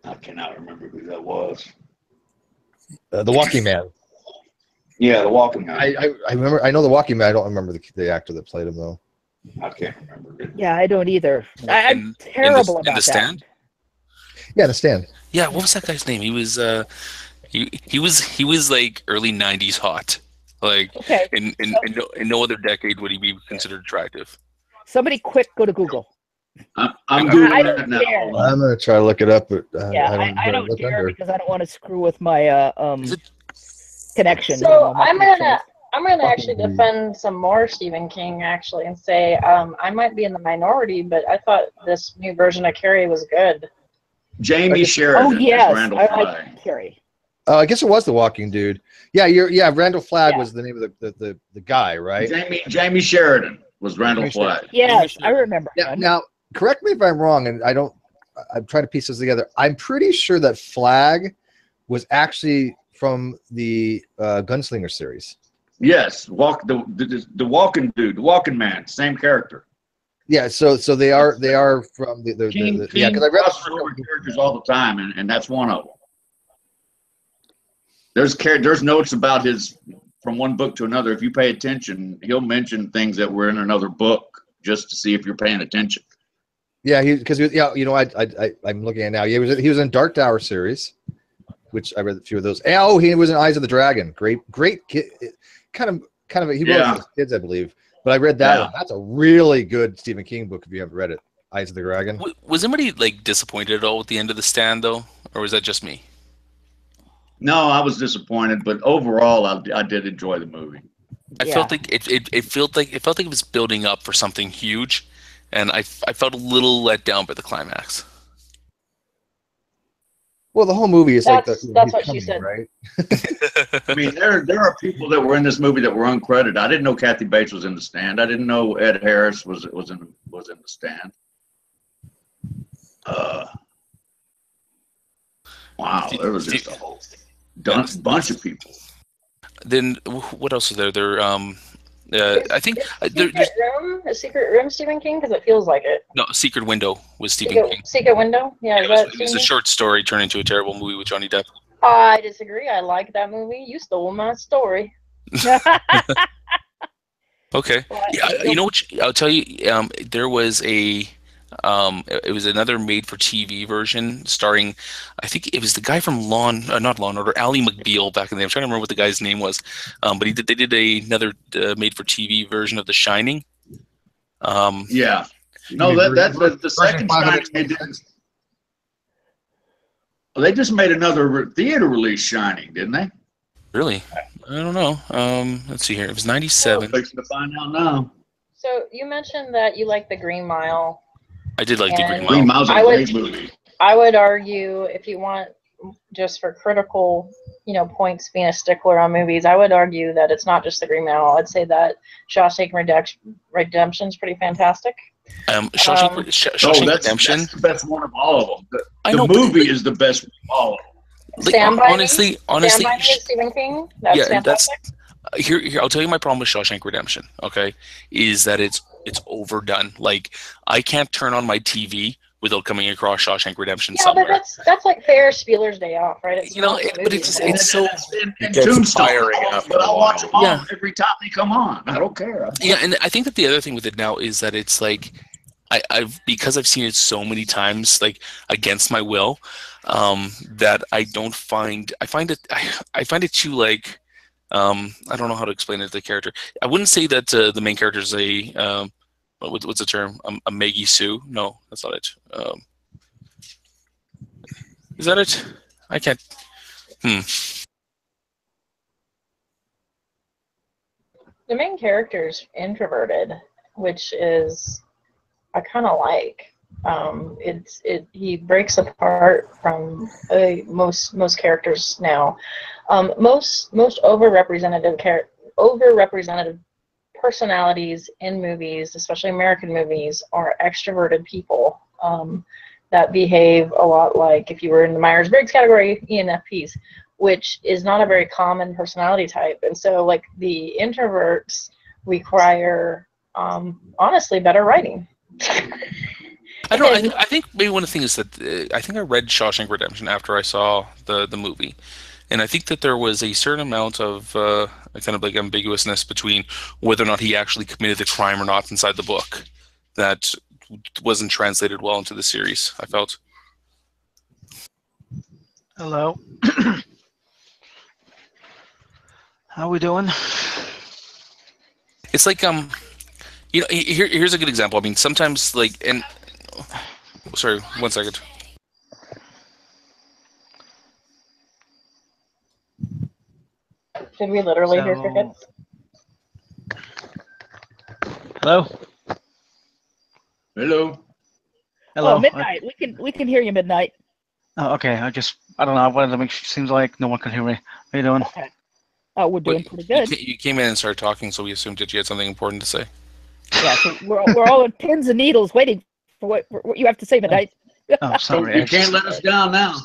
I cannot remember who that was. The Walking Man. Yeah, the walking man. I remember. I know the Walking Man. I don't remember the actor that played him though. I can't remember it. Yeah, I don't either. I'm terrible in about The Stand? that. Yeah, The Stand. Yeah, what was that guy's name? He was he was like early '90s hot. Like Okay. in no other decade would he be considered attractive. Somebody quick go to Google. I'm doing I that don't now. care. Hold on. I'm gonna try to look it up, but Yeah, I don't care because I don't want to screw with my connection. So my I'm connection. gonna actually defend some more Stephen King actually and say I might be in the minority, but I thought this new version of Carrie was good. Jamie Sheridan. Oh as yes, Randall I Flagg. like Carrie. I guess it was the Walking Dude. Yeah, Randall Flagg Yeah. was the name of the guy, right? Jamie Sheridan was Randall Jamie Flagg. Yes, I remember Yeah. him. Now, correct me if I'm wrong, and I'm trying to piece this together. I'm pretty sure that Flagg was actually from the Gunslinger series. Yes, the walking dude, the walking man, same character. Yeah, so they are from the King yeah, because I read crosses over characters all the time, and that's one of them. There's notes about his from one book to another. If you pay attention, he'll mention things that were in another book just to see if you're paying attention. Yeah, I'm looking at it now. He was in Dark Tower series, which I read a few of those. Oh, he was in Eyes of the Dragon. Great kid. Kind of. He wrote it for his kids, I believe. But I read that one. That's a really good Stephen King book if you haven't read it. Eyes of the Dragon. Was anybody like disappointed at all with the end of The Stand though, or was that just me? No, I was disappointed, but overall, I did enjoy the movie. I felt like it felt like it was building up for something huge, and I felt a little let down by the climax. Well, the whole movie is That's he's what she coming, said. right? I mean, there are people that were in this movie that were uncredited. I didn't know Kathy Bates was in The Stand. I didn't know Ed Harris was in The Stand. Wow, there was just a whole bunch of people. Then what else is there? I think A Secret Room, Stephen King, because it feels like it. no, Secret Window was Stephen King. Secret Window, yeah. It was a short story turned into a terrible movie with Johnny Depp. I disagree. I like that movie. You stole my story. Okay. Yeah, you know what? I'll tell you. There was it was another made-for-TV version starring, I think it was the guy from not Law and Order, Ally McBeal back in the day. I'm trying to remember what the guy's name was. But they did another made-for-TV version of The Shining. Yeah. No, that's the second Shining they did. Well, they just made another theater release Shining, didn't they? Really? I don't know. Let's see here. It was 97. I'm fixing to find out now. So you mentioned that you like The Green Mile. I did like The Green And Mile. Green Mile's a I great would- movie. I would argue, if you want just for critical, points being a stickler on movies, I would argue that it's not just The Green Mile. I'd say that Shawshank Redemption is pretty fantastic. Shawshank that's Redemption. the best one of all of them. I The know, but- movie is the best one of all of them. Like, Stand by honestly, Me? Stand by Me, Stephen King. That's fantastic. Here. I'll tell you my problem with Shawshank Redemption. Okay, is that it's overdone. Like, I can't turn on my TV without coming across Shawshank Redemption somewhere. But that's like Ferris Bueller's Day Off, right? It's but it's so and Tombstone. But I'll watch them all Yeah. every time they come on. I don't care. Yeah, and I think that the other thing with it now is that it's like because I've seen it so many times, like against my will, that I find it too like I don't know how to explain it to the character. I wouldn't say that the main character is a what's the term? A Maggie Sue? No, that's not it. Is that it? I can't. The main character's introverted, which is I kind of like. He breaks apart from most characters now. Most overrepresented personalities in movies, especially American movies, are extroverted people that behave a lot like, if you were in the Myers-Briggs category, ENFPs, which is not a very common personality type. And so, like, the introverts require, honestly, better writing. I think maybe one of the things that I think I read Shawshank Redemption after I saw the movie, and I think that there was a certain amount of kind of like ambiguousness between whether or not he actually committed the crime or not inside the book that wasn't translated well into the series, I felt. Hello. How we doing? It's like here's a good example. I mean, sometimes sorry, 1 second. Did we literally hear crickets? Hello. Hello. Hello. Oh, Midnight. We can hear you, Midnight. Oh, okay. I don't know. I wanted to make sure. Seems like no one can hear me. How you doing? Okay. Oh, we're doing pretty good. You came in and started talking, so we assumed that you had something important to say. Yeah, so we're all in pins and needles waiting for what you have to say, Midnight. Oh, sorry. You can't let us down now.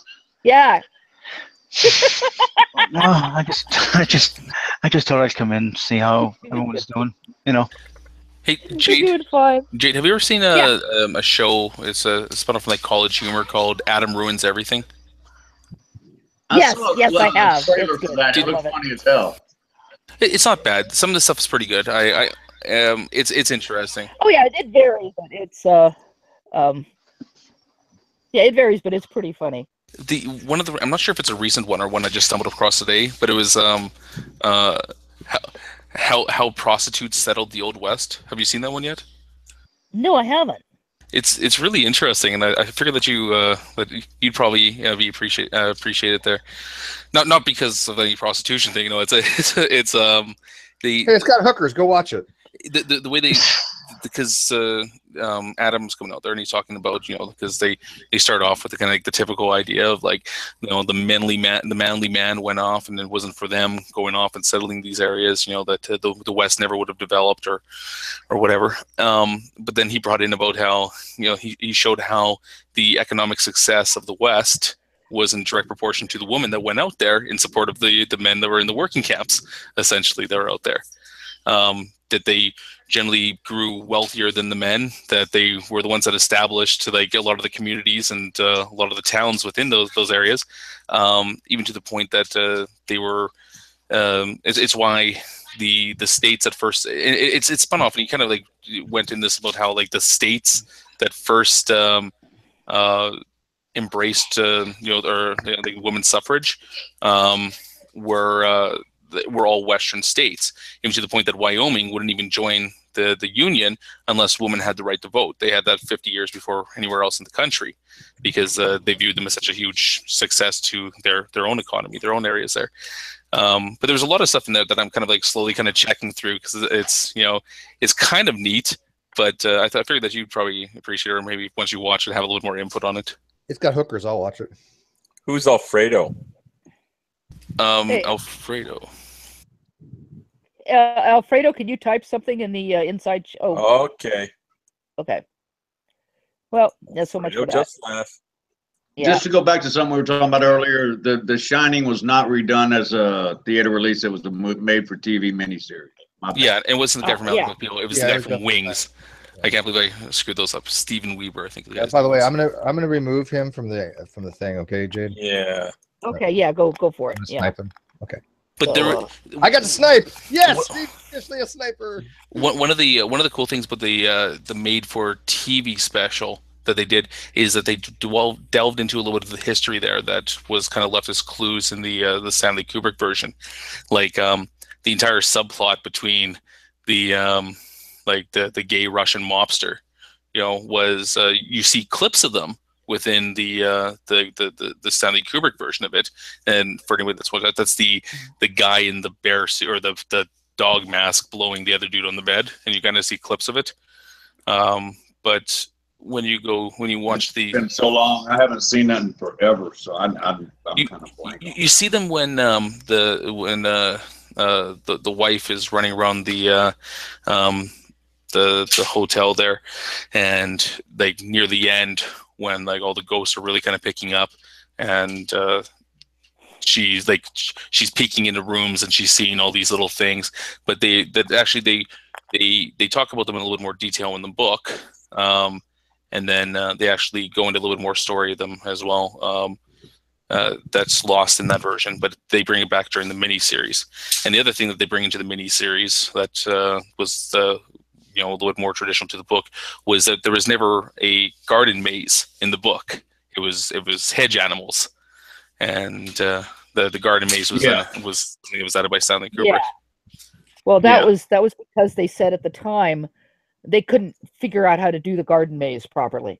Yeah. No, I just thought I'd come in, see how everyone is doing. You know. Hey, Jade, have you ever seen a show? It's a spin off from like College Humor called Adam Ruins Everything. Yes, I have. It looks funny as hell. It's not bad. Some of the stuff is pretty good. It's interesting. Oh yeah, it varies, but it's it varies, but it's pretty funny. I'm not sure if it's a recent one or one I just stumbled across today, but it was how prostitutes settled the Old West. Have you seen that one yet? No, I haven't. It's really interesting, and I figured that you'd probably appreciate it there. Not because of any prostitution thing, you know. It's got hookers. Go watch it. The way they, because Adam's coming out there and he's talking about, you know, because they start off with the kind of like the typical idea of like, you know, the manly man went off and it wasn't for them going off and settling these areas, you know, that the West never would have developed or whatever. But then he brought in about how, you know, he showed how the economic success of the West was in direct proportion to the women that went out there in support of the men that were in the working camps, essentially, that were out there. That they generally grew wealthier than the men, that they were the ones that established like a lot of the communities and a lot of the towns within those areas, even to the point that they were. It's why the states at first it's spun off, and he kind of like went in this about how like the states that first embraced you know, or the women's suffrage were all Western states, even to the point that Wyoming wouldn't even join the Union unless women had the right to vote. They had that 50 years before anywhere else in the country, because they viewed them as such a huge success to their own economy, their own areas there. But there's a lot of stuff in there that I'm kind of like slowly kind of checking through, because it's, you know, it's kind of neat, but I figured that you'd probably appreciate it, or maybe once you watch it, have a little more input on it. It's got hookers. I'll watch it. Who's Alfredo? Alfredo. Alfredo, can you type something in the inside? Okay. Okay. Well, that's so much You for know, that. just laugh. Yeah. Just to go back to something we were talking about earlier, The Shining was not redone as a theater release. It was the made-for-TV miniseries. My bad. Yeah, it wasn't the guy from yeah. Alec McBeal. It was Yeah, the it guy was from definitely Wings. I can't believe I screwed those up. Steven Weber, I think. The Yeah, guy's by the name way, was. I'm gonna remove him from the thing. Okay, Jade. Yeah. Okay, yeah, go for I'm it. gonna Yeah. snipe him. Okay. But So, I got to snipe. Yes, Steve, officially a sniper. one of the cool things about the made for TV special that they did is that they delved into a little bit of the history there that was kind of left as clues in the Stanley Kubrick version, like the entire subplot between the the gay Russian mobster, was you see clips of them within the Stanley Kubrick version of it, and for anyone that's the guy in the bear suit or the dog mask blowing the other dude on the bed, and you kind of see clips of it. But when you watch It's been so long, I haven't seen that in forever, so I'm kind of blank. you see them when the wife is running around the hotel there, and like near the end when like all the ghosts are really kind of picking up, and she's peeking into rooms and she's seeing all these little things, but they talk about them in a little more detail in the book, and then they actually go into a little bit more story of them as well. That's lost in that version, but they bring it back during the miniseries. And the other thing that they bring into the miniseries that was a little bit more traditional to the book was that there was never a garden maze in the book. It was hedge animals, and the garden maze was something that was added by Stanley Kubrick. yeah. Well, that was because they said at the time they couldn't figure out how to do the garden maze properly.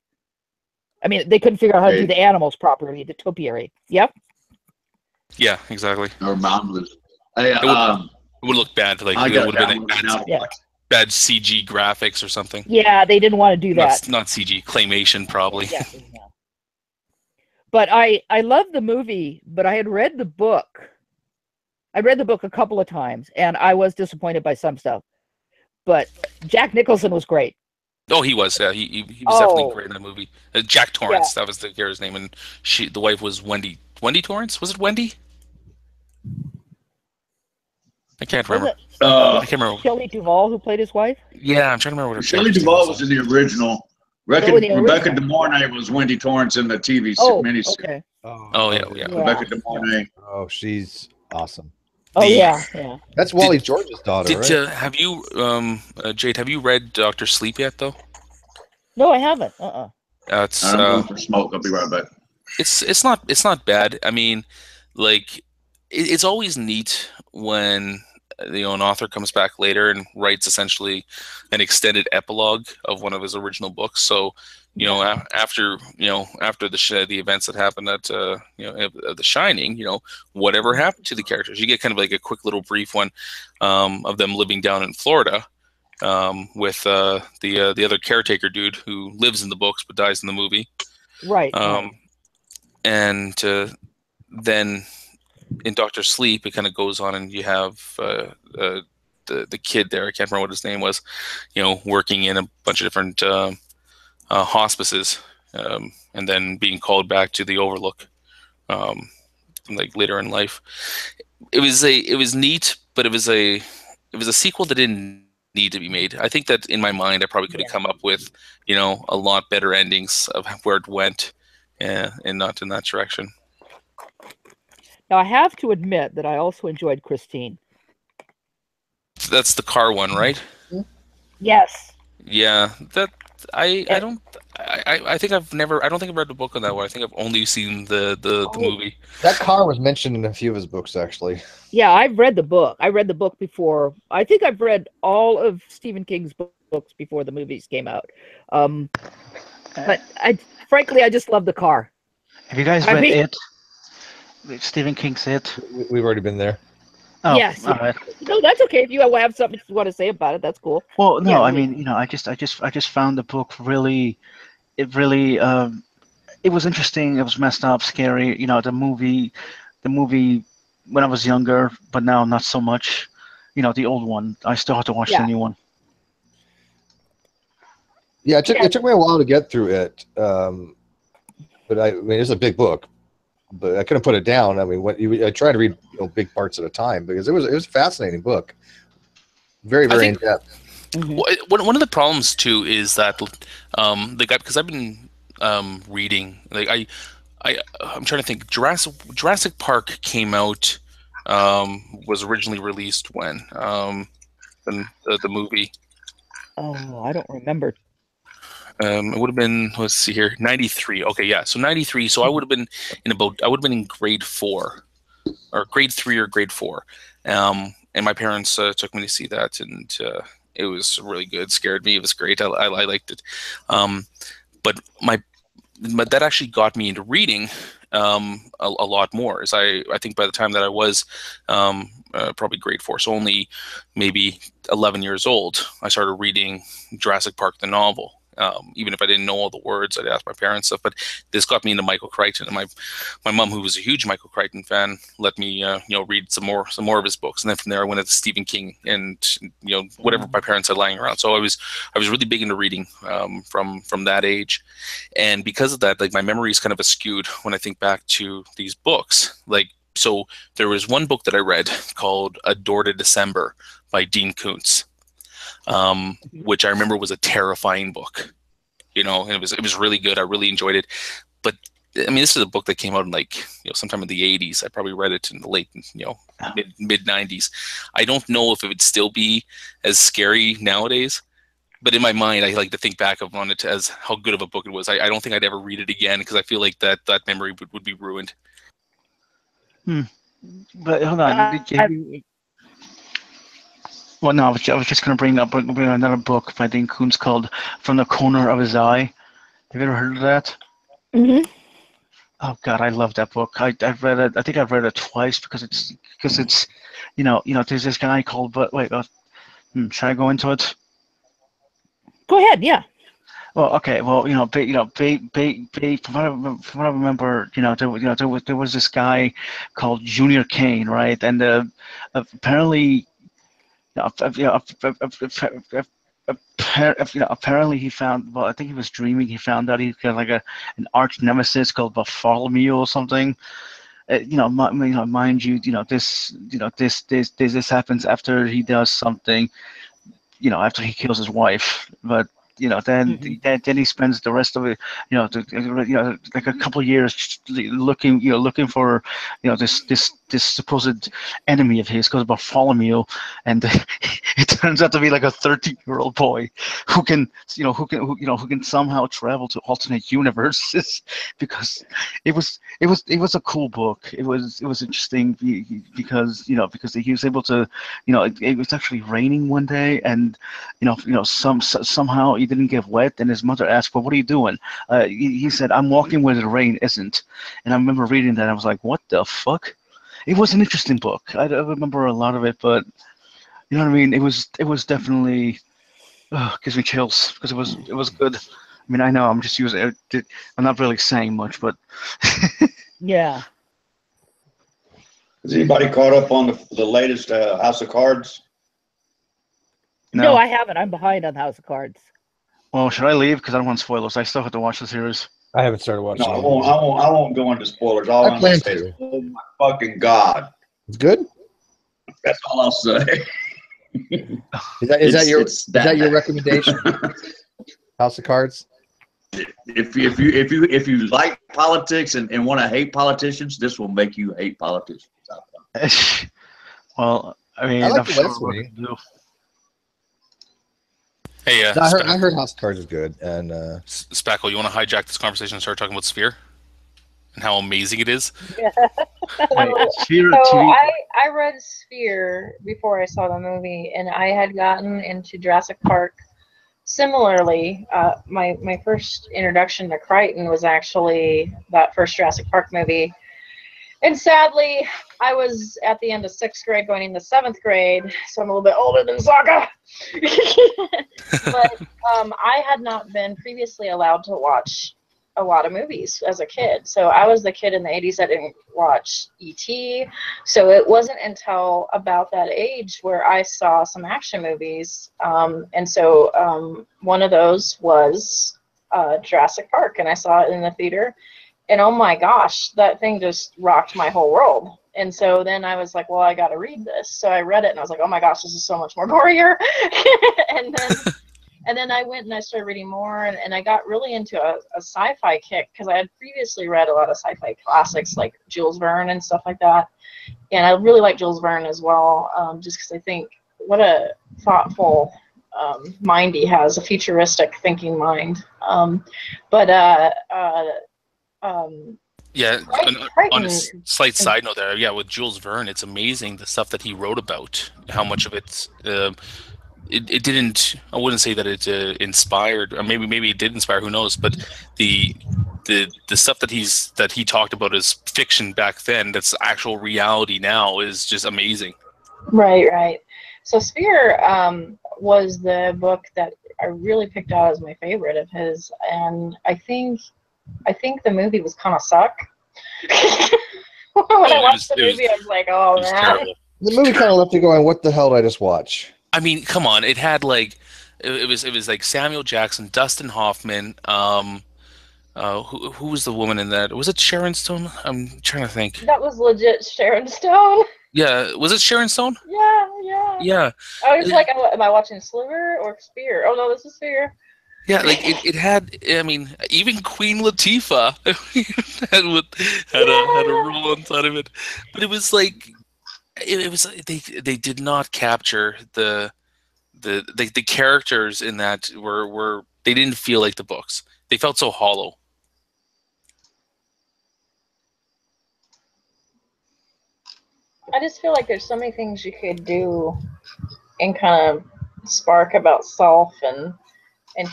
I mean, they couldn't figure out how to do the animals properly, the topiary. Yep. Yeah, exactly. Or boundless. It would look bad. Like it would have been bad CG graphics or something. Yeah, they didn't want to do that. Not CG, claymation probably. Yeah. But I love the movie, but I had read the book. I read the book a couple of times, and I was disappointed by some stuff. But Jack Nicholson was great. Oh, he was. Yeah, he was definitely great in the movie. Jack Torrance, that was the character's name, and the wife was Wendy. Wendy Torrance? Was it Wendy? I can't remember. I can't remember. Shelley Duvall, who played his wife. Yeah, I'm trying to remember what her. Shelley Duvall was in the original. Rebecca De Mornay was Wendy Torrance in the TV miniseries. Okay. Oh yeah. Rebecca De Mornay. Oh, she's awesome. Oh yeah. That's Wally George's daughter, right? Have you, Jade? Have you read Dr. Sleep yet, though? No, I haven't. It's I'm going for smoke. I'll be right back. It's not bad. I mean, like it's always neat when an author comes back later and writes essentially an extended epilogue of one of his original books. So, after the events that happened at The Shining, whatever happened to the characters, you get kind of like a quick little brief one of them living down in Florida with the other caretaker dude who lives in the books but dies in the movie. Right. And then in Dr. Sleep, it kind of goes on, and you have the kid there. I can't remember what his name was. Working in a bunch of different hospices, and then being called back to the Overlook, like later in life. It was neat, but it was a sequel that didn't need to be made. I think that in my mind, I probably could have come up with a lot better endings of where it went, and not in that direction. Now I have to admit that I also enjoyed Christine. That's the car one, right? Yes. Yeah, that I don't think I've read the book on that one. I think I've only seen the movie. That car was mentioned in a few of his books, actually. Yeah, I've read the book. I read the book before. I think I've read all of Stephen King's books before the movies came out. But frankly, I just love the car. Have you guys read It? Stephen King's It? We've already been there. Oh, yes. All right. No, that's okay. If you have something you want to say about it, that's cool. Well, no, I mean, I just found the book really, it was interesting. It was messed up, scary. The movie when I was younger, but now not so much. The old one. I still have to watch the new one. Yeah, it took me a while to get through it. But I mean, it's a big book, but I couldn't put it down. I mean, I tried to read big parts at a time because it was a fascinating book, very in depth. One of the problems too is that the guy, because I've been reading, like I'm trying to think. Jurassic Park came out, was originally released when the movie. Oh, I don't remember. It would have been, let's see here, 93. Okay, yeah, so 93. So I would have been in grade 4, or grade 3 or grade 4. And my parents took me to see that, and it was really good. Scared me. It was great. I liked it. But that actually got me into reading a lot more. As I think by the time that I was probably grade 4, so only maybe 11 years old, I started reading Jurassic Park the novel. Even if I didn't know all the words, I'd ask my parents stuff. But this got me into Michael Crichton, and my mom, who was a huge Michael Crichton fan, let me read some more of his books. And then from there, I went into Stephen King and whatever my parents had lying around. So I was really big into reading from that age, and because of that, like, my memory is kind of skewed when I think back to these books. Like, so there was one book that I read called A Door to December by Dean Koontz. Which I remember was a terrifying book, and it was really good. I really enjoyed it. But I mean, this is a book that came out in sometime in the 80s. I probably read it in the late, mid 90s. I don't know if it would still be as scary nowadays, but in my mind, I like to think back on it as how good of a book it was. I don't think I'd ever read it again because I feel like that memory would be ruined. But hold on. Well, no, I was just going to bring up another book by Dean Koontz called From the Corner of His Eye. Have you ever heard of that? Mm-hmm. Oh God, I love that book. I've read it. I think I've read it twice because it's there's this guy called. But wait, should I go into it? Go ahead. Yeah. Well, okay. Well, from what I remember, there was this guy called Junior Cain, right? And apparently. Apparently he found. Well, I think he was dreaming. He found out he got like an arch nemesis called Bartholomew or something. Mind you, this happens after he does something. After he kills his wife, but. Then he spends the rest of it, like a couple of years looking for, this supposed enemy of his called Bartholomew, and it turns out to be like a 13-year-old boy who can somehow travel to alternate universes, because it was a cool book. It was interesting because he was able to, it was actually raining one day, and somehow he didn't get wet, and his mother asked, "Well, what are you doing?" He said, "I'm walking where the rain isn't." And I remember reading that, and I was like, "What the fuck?" It was an interesting book. I don't remember a lot of it, but you know what I mean. It was definitely gives me chills because it was good. I mean, I know I'm just using it. I'm not really saying much, but yeah. Has anybody caught up on the latest House of Cards? No, I haven't. I'm behind on House of Cards. Well, should I leave? Because I don't want spoilers. I still have to watch the series. I haven't started watching. No, I won't go into spoilers. All I'm going to say is, oh my fucking God. It's good? That's all I'll say. Is that your recommendation? House of Cards? If you like politics and want to hate politicians, this will make you hate politicians. Well, I mean, I like the West Wing. Hey, I heard House of Cards is good. And Spackle, you want to hijack this conversation and start talking about Sphere and how amazing it is? Sphere so I read Sphere before I saw the movie, and I had gotten into Jurassic Park. Similarly, my first introduction to Crichton was actually that first Jurassic Park movie. And sadly, I was at the end of 6th grade going into 7th grade, so I'm a little bit older than Sokka. But I had not been previously allowed to watch a lot of movies as a kid. So I was the kid in the 80s that didn't watch E.T. So it wasn't until about that age where I saw some action movies. And so one of those was Jurassic Park, and I saw it in the theater. And oh my gosh, that thing just rocked my whole world. And so then I was like, well, I got to read this. So I read it, and I was like, oh my gosh, this is so much more gorier. And then I went and I started reading more, and I got really into a sci-fi kick because I had previously read a lot of sci-fi classics like Jules Verne and stuff like that. And I really like Jules Verne as well, just because I think what a thoughtful mind he has, a futuristic thinking mind. Yeah, on a slight side note there, yeah, with Jules Verne, it's amazing the stuff that he wrote about, how much of it's, it didn't, I wouldn't say that it inspired, or maybe it did inspire, who knows, but the stuff that he talked about as fiction back then, that's actual reality now, is just amazing. Right. So Sphere was the book that I really picked out as my favorite of his, and I think the movie was kind of suck. When I watched the movie, I was like, oh man. Terrible. The movie kind of left you going, what the hell did I just watch? I mean, come on, it had like, it was like Samuel Jackson, Dustin Hoffman, who was the woman in that? Was it Sharon Stone? I'm trying to think. That was legit Sharon Stone. Yeah, was it Sharon Stone? Yeah. I was like, am I watching Sliver or Sphere? Oh no, this is Sphere. Yeah, like it had. I mean, even Queen Latifah had a role inside of it, but it was like it was they did not capture the characters in that were they didn't feel like the books. They felt so hollow. I just feel like there's so many things you could do and kind of spark about self and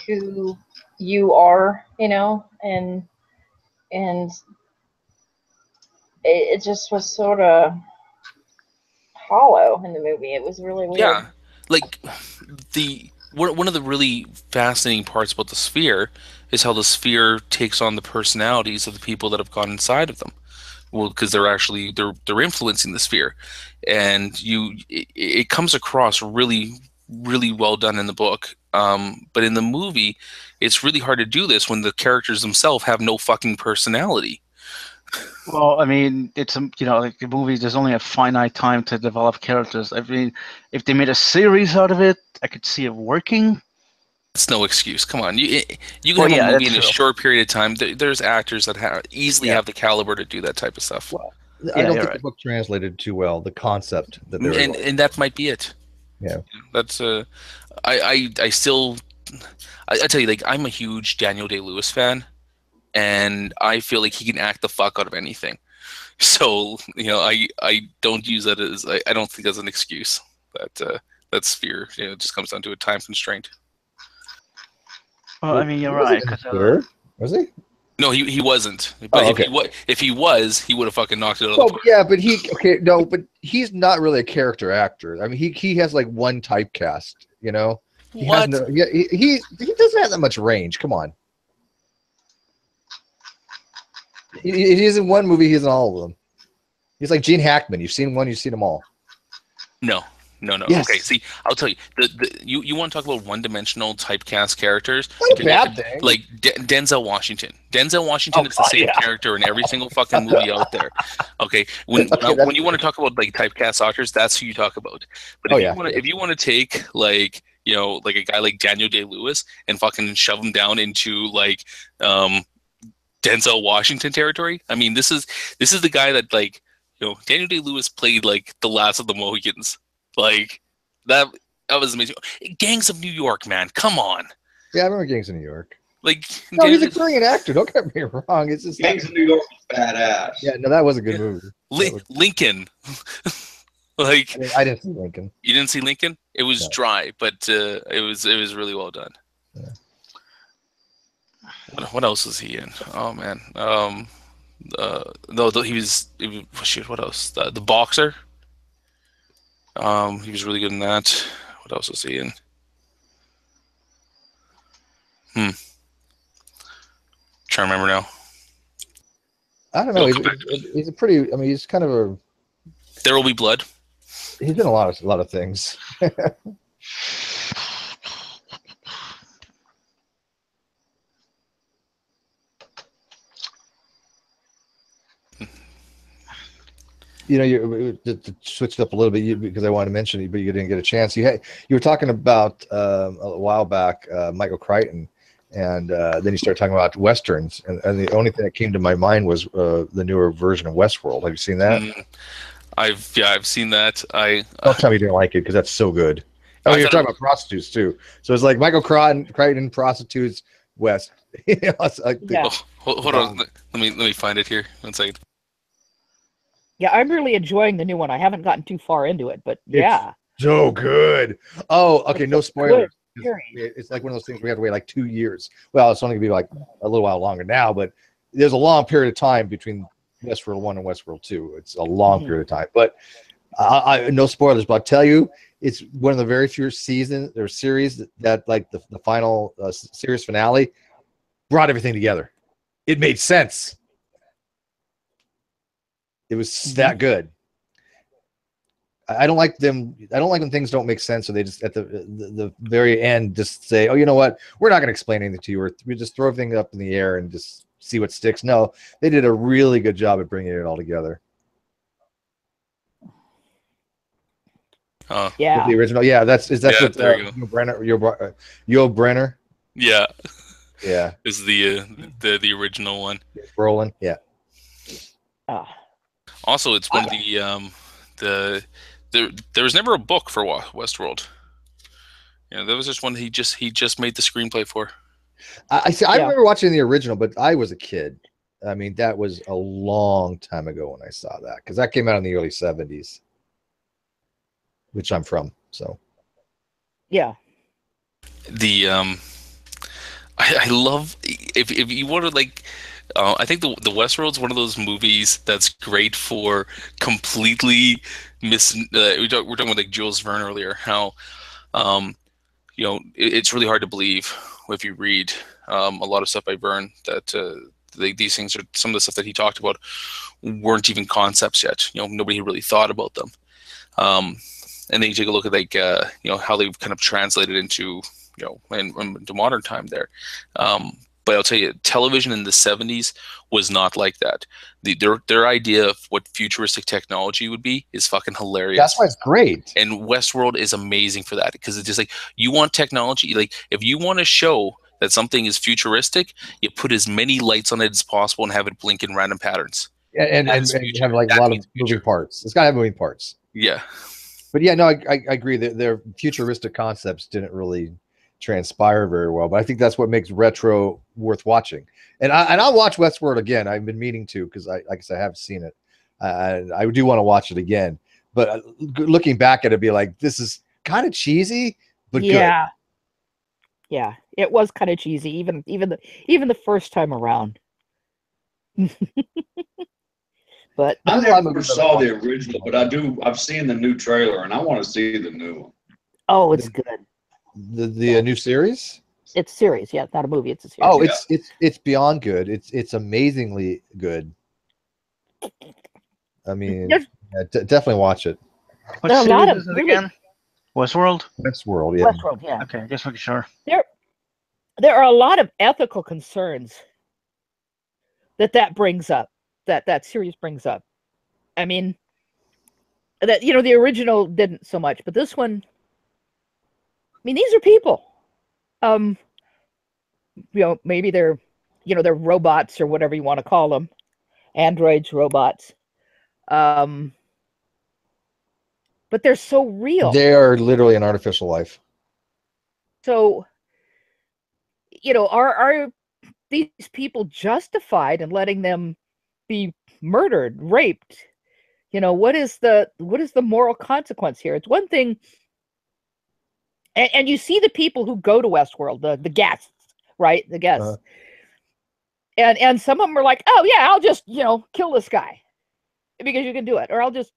who you are, and it just was sort of hollow in the movie. It was really weird. Yeah, like one of the really fascinating parts about the Sphere is how the Sphere takes on the personalities of the people that have gone inside of them. Well, because they're influencing the Sphere, and it comes across really, really well done in the book. But in the movie, it's really hard to do this when the characters themselves have no fucking personality. Well, I mean, it's like the movie. There's only a finite time to develop characters. I mean, if they made a series out of it, I could see it working. It's no excuse. Come on, you can have a movie in a short period of time. There's actors that easily have the caliber to do that type of stuff. Well, I don't think the book translated too well. The concept that and that might be it. Yeah, that's I tell you, like, I'm a huge Daniel Day-Lewis fan, and I feel like he can act the fuck out of anything. So I don't use that as I don't think that's an excuse. That Sphere, it just comes down to a time constraint. Well, I mean, you're right. Was he? No, he wasn't. But if he was, he would have fucking knocked it out of the park. Yeah, but he's not really a character actor. I mean, he has like one typecast. He what? He doesn't have that much range. Come on. He's in one movie. He's in all of them. He's like Gene Hackman. You've seen one. You've seen them all. No. Yes. Okay, see, I'll tell you. You want to talk about one-dimensional typecast characters? Not a bad thing. Like Denzel Washington. Denzel Washington is the same character in every single fucking movie out there. Okay, when you want to talk about like typecast actors, that's who you talk about. But if you want to take like like a guy like Daniel Day-Lewis and fucking shove him down into like Denzel Washington territory, I mean, this is the guy that like Daniel Day-Lewis played like the last of the Mohicans. Like that was amazing. Gangs of New York, man, come on. Yeah, I remember Gangs of New York. Like, no, he's a brilliant actor. Don't get me wrong. It's just Gangs of New York was badass. Yeah, no, that was a good movie. Lincoln. Like, I didn't see Lincoln. You didn't see Lincoln? It was dry, but it was really well done. Yeah. What else was he in? Oh man. He was shit. What else? The Boxer. He was really good in that. What else was he in? Trying to remember now. I don't know. It'll come He's a pretty. I mean, he's kind of a. There Will Be Blood. He's been a lot of things. You know, you switched up a little bit because I wanted to mention it, but you didn't get a chance. You were talking about a while back Michael Crichton, and then you started talking about westerns, and the only thing that came to my mind was the newer version of Westworld. Have you seen that? I've seen that. Don't tell me you didn't like it because that's so good. Oh, you're talking about prostitutes too. So it's like Michael Crichton, prostitutes, West. You know, like hold on, let me find it here. 1 second. Yeah, I'm really enjoying the new one. I haven't gotten too far into it, but yeah. It's so good. Oh, okay, no spoilers. Good. It's like one of those things we have to wait like 2 years. Well, it's only gonna be like a little while longer now, but there's a long period of time between Westworld 1 and Westworld 2. It's a long period of time. But I no spoilers, but I'll tell you, it's one of the very few seasons or series that like the final series finale brought everything together. It made sense. It was that good. I don't like them. I don't like when things don't make sense, so they just at the very end just say, "Oh, you know what? We're not going to explain anything to you. We just throw everything up in the air and just see what sticks." No, they did a really good job at bringing it all together. Yeah, the original. Yeah, that's what Yul Brenner. Yeah, yeah, is the original one. Brolin. Yeah. Also, it's one of there was never a book for Westworld. You know, there was just one he just made the screenplay for. I remember watching the original, but I was a kid. I mean, that was a long time ago when I saw that because that came out in the early 70s, which I'm from. So, yeah. I love if you want to like. I think the Westworld's one of those movies that's great for completely we're talking about like Jules Verne earlier. How, you know, it's really hard to believe if you read a lot of stuff by Verne that these things are some of the stuff that he talked about weren't even concepts yet. You know, nobody had really thought about them. And then you take a look at like you know how they've kind of translated into into modern time there. But I'll tell you, television in the 70s was not like that. Their idea of what futuristic technology would be is fucking hilarious. That's why it's great. And Westworld is amazing for that because it's just like you want technology. Like if you want to show that something is futuristic, you put as many lights on it as possible and have it blink in random patterns. And have like a lot of moving parts. It's got to have moving parts. Yeah. But yeah, no, I agree that their futuristic concepts didn't really transpire very well, but I think that's what makes retro worth watching. And I'll watch Westworld again. I've been meaning to because I haven't seen it. I do want to watch it again. But looking back at it, be like, this is kind of cheesy, but good. Yeah, it was kind of cheesy, even the first time around. But I never saw the original, but I've seen the new trailer, and I want to see the new one. Oh, it's good. The new series? It's series, yeah, not a movie. It's a series. Oh, it's beyond good. It's amazingly good. I mean, definitely watch it. What series is it again? Westworld? Westworld, yeah. Westworld, yeah. Okay, just making sure. There are a lot of ethical concerns that brings up, that series brings up. I mean, that the original didn't so much, but this one, I mean, these are people. Maybe they're robots or whatever you want to call them, androids, robots. But they're so real. They are literally an artificial life. So, are these people justified in letting them be murdered, raped? What is the moral consequence here? It's one thing. And you see the people who go to Westworld, the guests, right? The guests. And some of them are like, oh, yeah, I'll just, kill this guy because you can do it. Or I'll just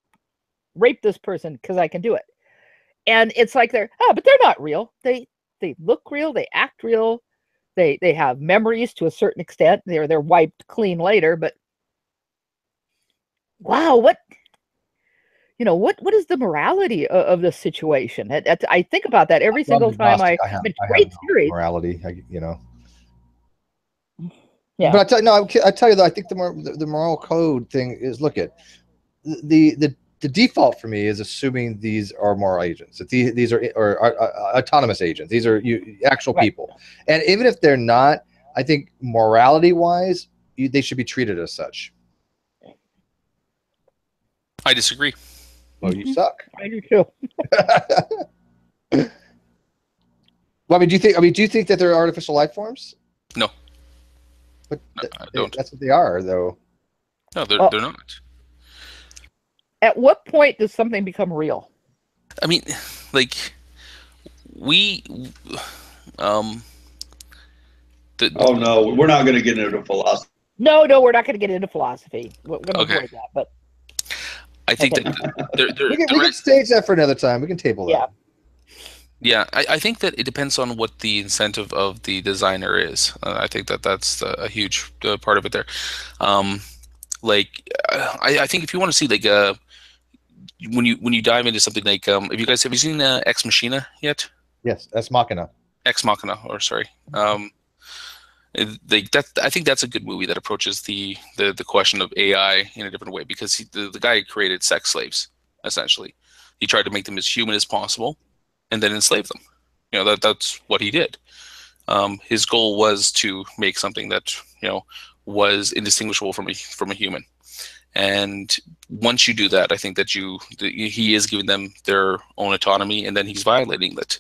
rape this person because I can do it. And it's like but they're not real. They look real. They act real. They have memories to a certain extent. They're wiped clean later, but wow, what is the morality of this situation? I think about that every single time I it's have great no series. morality. Yeah. But I tell you though, I think the moral code thing is, look at the default for me is assuming these are moral agents, that these are autonomous agents. These are actual people, and even if they're not, I think morality wise, they should be treated as such. I disagree. Well, you suck. I do too. Well, do you think that they're artificial life forms? No. But I don't. That's what they are, though. No, they're not. At what point does something become real? I mean, like oh no, we're not going to get into philosophy. No, we're not going to get into philosophy. We're going to avoid that. But I think that we can stage that for another time. We can table that. Yeah. Yeah, I think that it depends on what the incentive of the designer is. I think that's a huge part of it there. I think if you want to see like when you dive into something like have you seen Ex Machina yet? Yes, Ex Machina. Ex Machina, or sorry. I think that's a good movie that approaches the question of AI in a different way, because the guy created sex slaves, essentially. He tried to make them as human as possible and then enslave them. That's what he did. His goal was to make something that was indistinguishable from a human. And once you do that, I think that he is giving them their own autonomy, and then he's violating that.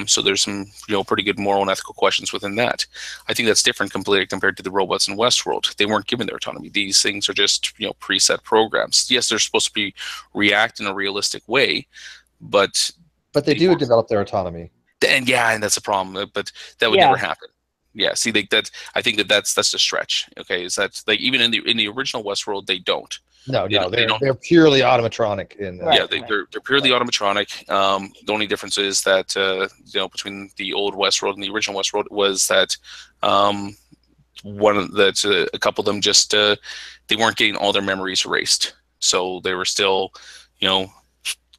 So there's some pretty good moral and ethical questions within that. I think that's different completely compared to the robots in Westworld. They weren't given their autonomy. These things are just preset programs. Yes, they're supposed to react in a realistic way, but they do develop their autonomy. And that's a problem. But that would never happen. Yeah, see, that I think that's a stretch. Okay, is that like even in the original Westworld they don't. No, they're purely automatronic. They're purely automatronic. The only difference is that between the old Westworld and the original Westworld was that a couple of them just they weren't getting all their memories erased, so they were still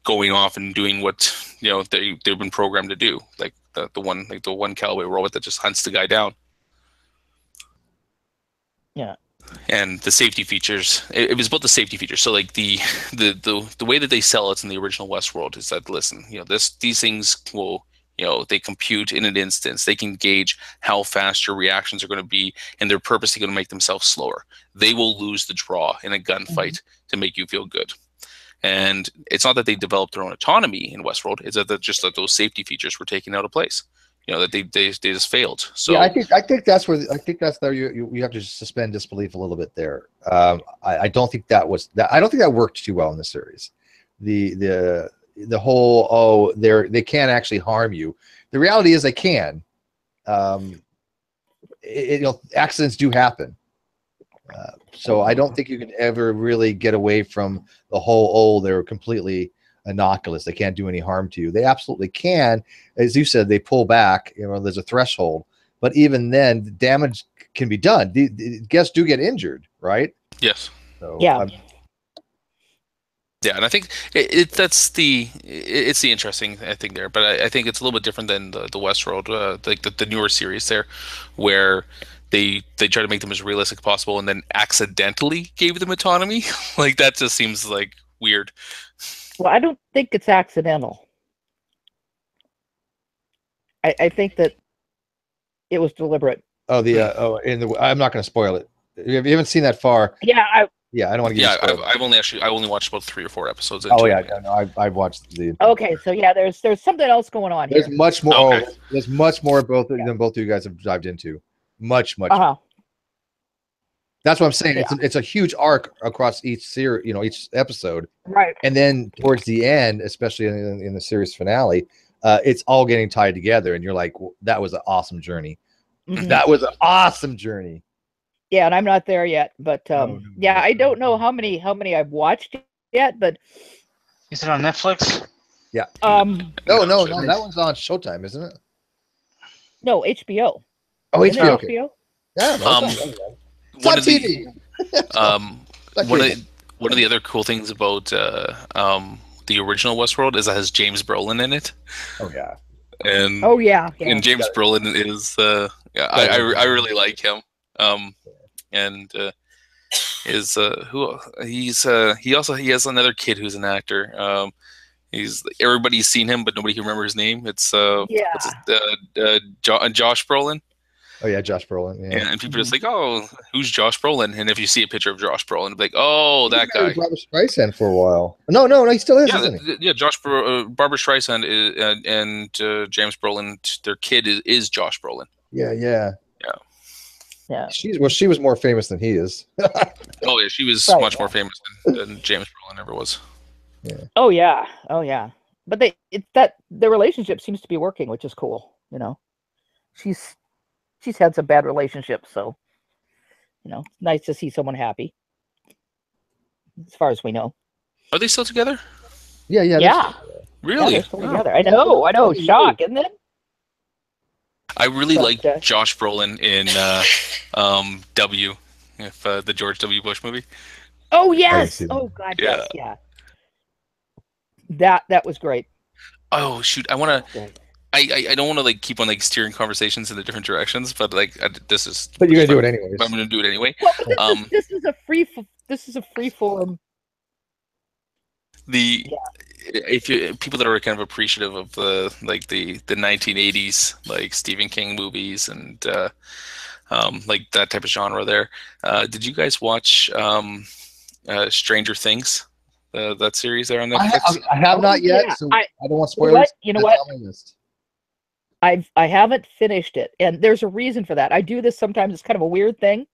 going off and doing what they've been programmed to do, like the one Callaway robot that just hunts the guy down. Yeah. And the safety features, it was about the safety features. So like the way that they sell it in the original Westworld is that, listen, these things will, they compute in an instance. They can gauge how fast your reactions are going to be, and they're purposely going to make themselves slower. They will lose the draw in a gunfight to make you feel good. And it's not that they developed their own autonomy in Westworld. It's that those safety features were taken out of place. That they just failed. So yeah, I think that's where you have to suspend disbelief a little bit there. I don't think that worked too well in the series. The whole they can't actually harm you. The reality is they can. Accidents do happen. So I don't think you can ever really get away from the whole they're completely innocuous, they can't do any harm to you. They absolutely can. As you said, they pull back, there's a threshold, but even then the damage can be done. The guests do get injured, right? Yes. So, yeah. Yeah, and I think it's the interesting thing there, but I think it's a little bit different than the Westworld, like the newer series there, where they try to make them as realistic as possible and then accidentally gave them autonomy. Like that just seems like weird. Well, I don't think it's accidental. I think that it was deliberate. I'm not going to spoil it. If you haven't seen that far. Yeah, I don't want to get. Yeah, I only watched about 3 or 4 episodes. I've watched the. Okay, so yeah, there's something else going on here. There's much more. Okay. There's much more than both of you guys have dived into. Much. That's what I'm saying. Yeah. It's a huge arc across each series, each episode. Right. And then towards the end, especially in the series finale, it's all getting tied together, and you're like, well, that was an awesome journey. Mm-hmm. That was an awesome journey. Yeah, and I'm not there yet, but I don't know how many I've watched yet, but is it on Netflix? Yeah. No, that one's on Showtime, isn't it? No, HBO. Oh, Isn't it HBO. Okay. HBO? Yeah, it's one on of the TV. one of the other cool things about the original Westworld is it has James Brolin in it. Oh yeah. And Oh yeah. and James Brolin is I really like him. And is who he has another kid who's an actor. Everybody's seen him, but nobody can remember his name. It's Josh Brolin. Oh yeah, Josh Brolin. Yeah. And people are just like, oh, who's Josh Brolin? And if you see a picture of Josh Brolin, be like, oh, that guy. Barbara Streisand for a while. No, he still is, isn't he? Yeah, Barbara Streisand and James Brolin, their kid is Josh Brolin. Yeah. Yeah. She was more famous than he is. Oh yeah, she was much more famous than James Brolin ever was. Yeah. Oh yeah. But their relationship seems to be working, which is cool. You know, she's had some bad relationships, so you know, it's nice to see someone happy. As far as we know. Are they still together? Yeah. Really? Yeah, they're still together. I know. Shock, isn't it? I really like Josh Brolin in W, the George W. Bush movie. Oh yes. Oh God. Yeah. Yes. Yeah. That was great. Oh shoot! I want to. I don't want to like keep on like steering conversations in the different directions, but like this is. But you're gonna do it anyway. I'm gonna do it anyway. Well, this is a free form. People that are kind of appreciative of the 1980s like Stephen King movies and like that type of genre there. Did you guys watch Stranger Things? That series there on Netflix? I have not yet, yeah. so I don't want spoilers. You know what? I haven't finished it, and there's a reason for that. I do this sometimes. It's kind of a weird thing.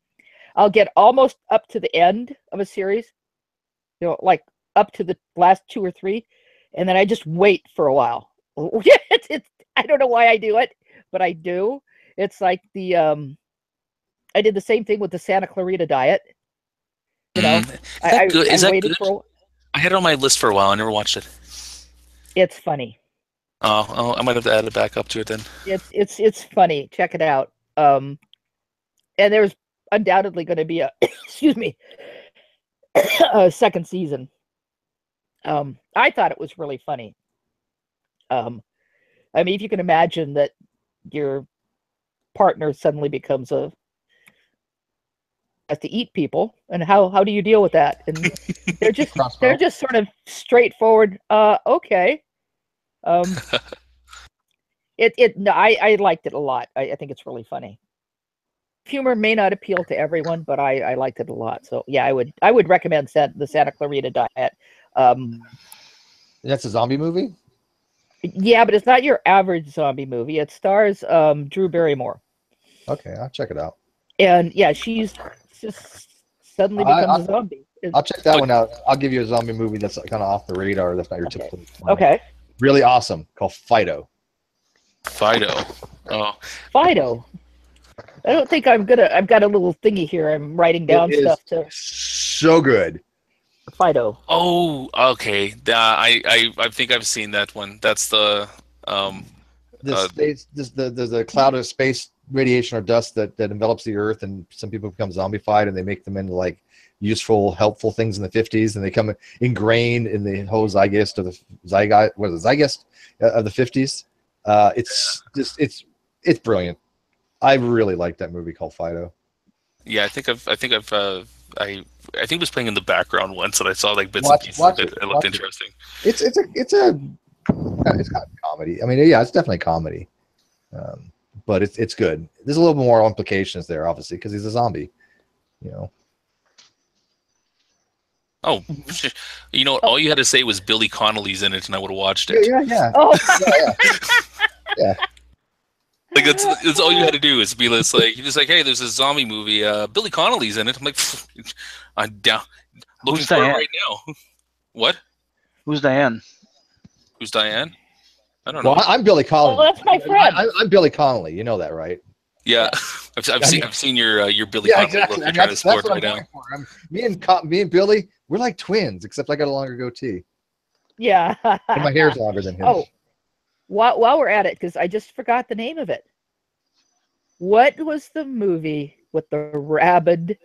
I'll get almost up to the end of a series, you know, like up to the last 2 or 3, and then I just wait for a while. I don't know why I do it, but I do. It's like I did the same thing with the Santa Clarita Diet. You know, Is that waited good? I had it on my list for a while. I never watched it. It's funny. Oh, I might have to add it back up to it then. It's funny. Check it out. And there's undoubtedly going to be a a second season. I thought it was really funny. I mean, if you can imagine that your partner suddenly becomes has to eat people, and how do you deal with that? And they're just sort of straightforward. Okay. I liked it a lot. I think it's really funny. Humor may not appeal to everyone, but I liked it a lot. So yeah, I would recommend the Santa Clarita Diet. That's a zombie movie? Yeah, but it's not your average zombie movie. It stars Drew Barrymore. Okay, I'll check it out. And yeah, she's just suddenly becomes a zombie. I'll check that one out. I'll give you a zombie movie that's kind of off the radar. That's not your typical. Okay. Really awesome. Called Fido. Oh. Fido. I don't think I've got a little thingy here. I'm writing down stuff to. So good. Fido. Oh, okay. I think I've seen that one. That's the there's a cloud of space radiation or dust that envelops the Earth, and some people become zombified, and they make them into like useful, helpful things in the 50s, and they come ingrained in the whole zeitgeist of the zeitgeist of the 50s. It's brilliant. I really like that movie called Fido. Yeah, I think it was playing in the background once, and I saw like bits and pieces of it. It looked interesting. It's got comedy. I mean, yeah, it's definitely comedy, but it's good. There's a little more implications there, obviously, because he's a zombie. You know. Oh, you know, all you had to say was Billy Connolly's in it, and I would have watched it. Yeah. Oh. Yeah. Like that's all you had to do is be this like you're just like, hey, there's this zombie movie. Billy Connolly's in it. I'm like, I'm down looking for it right now. What? Who's Diane? Who's Diane? I don't know. Well, I'm Billy Connolly. Oh, that's my friend. I'm Billy Connolly. You know that, right? Yeah, I've seen your Billy Connolly exactly. look kind of sport right now. Me and Billy, we're like twins, except I got a longer goatee. Yeah. And my hair's longer than him. Oh, while we're at it, because I just forgot the name of it. What was the movie with the rabbit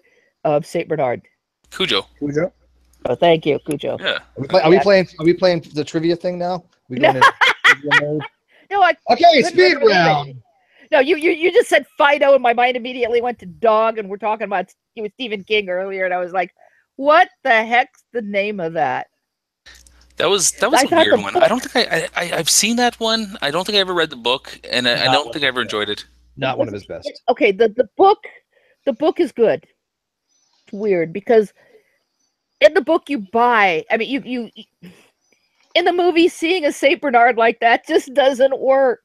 of Saint Bernard? Cujo. Cujo. Oh, thank you, Cujo. Yeah. Are we playing the trivia thing now? We going in trivia mode? No, I Okay, couldn't speed remember round. it. No, you just said Fido, and my mind immediately went to dog, and we're talking about Stephen King earlier, and I was like, what the heck's the name of that? That was a weird one. I don't think I've seen that one. I don't think I ever read the book, and I don't think I ever enjoyed it. Not one of his best. Okay, the book is good. It's weird because in the book you buy. I mean, you in the movie, seeing a Saint Bernard like that just doesn't work.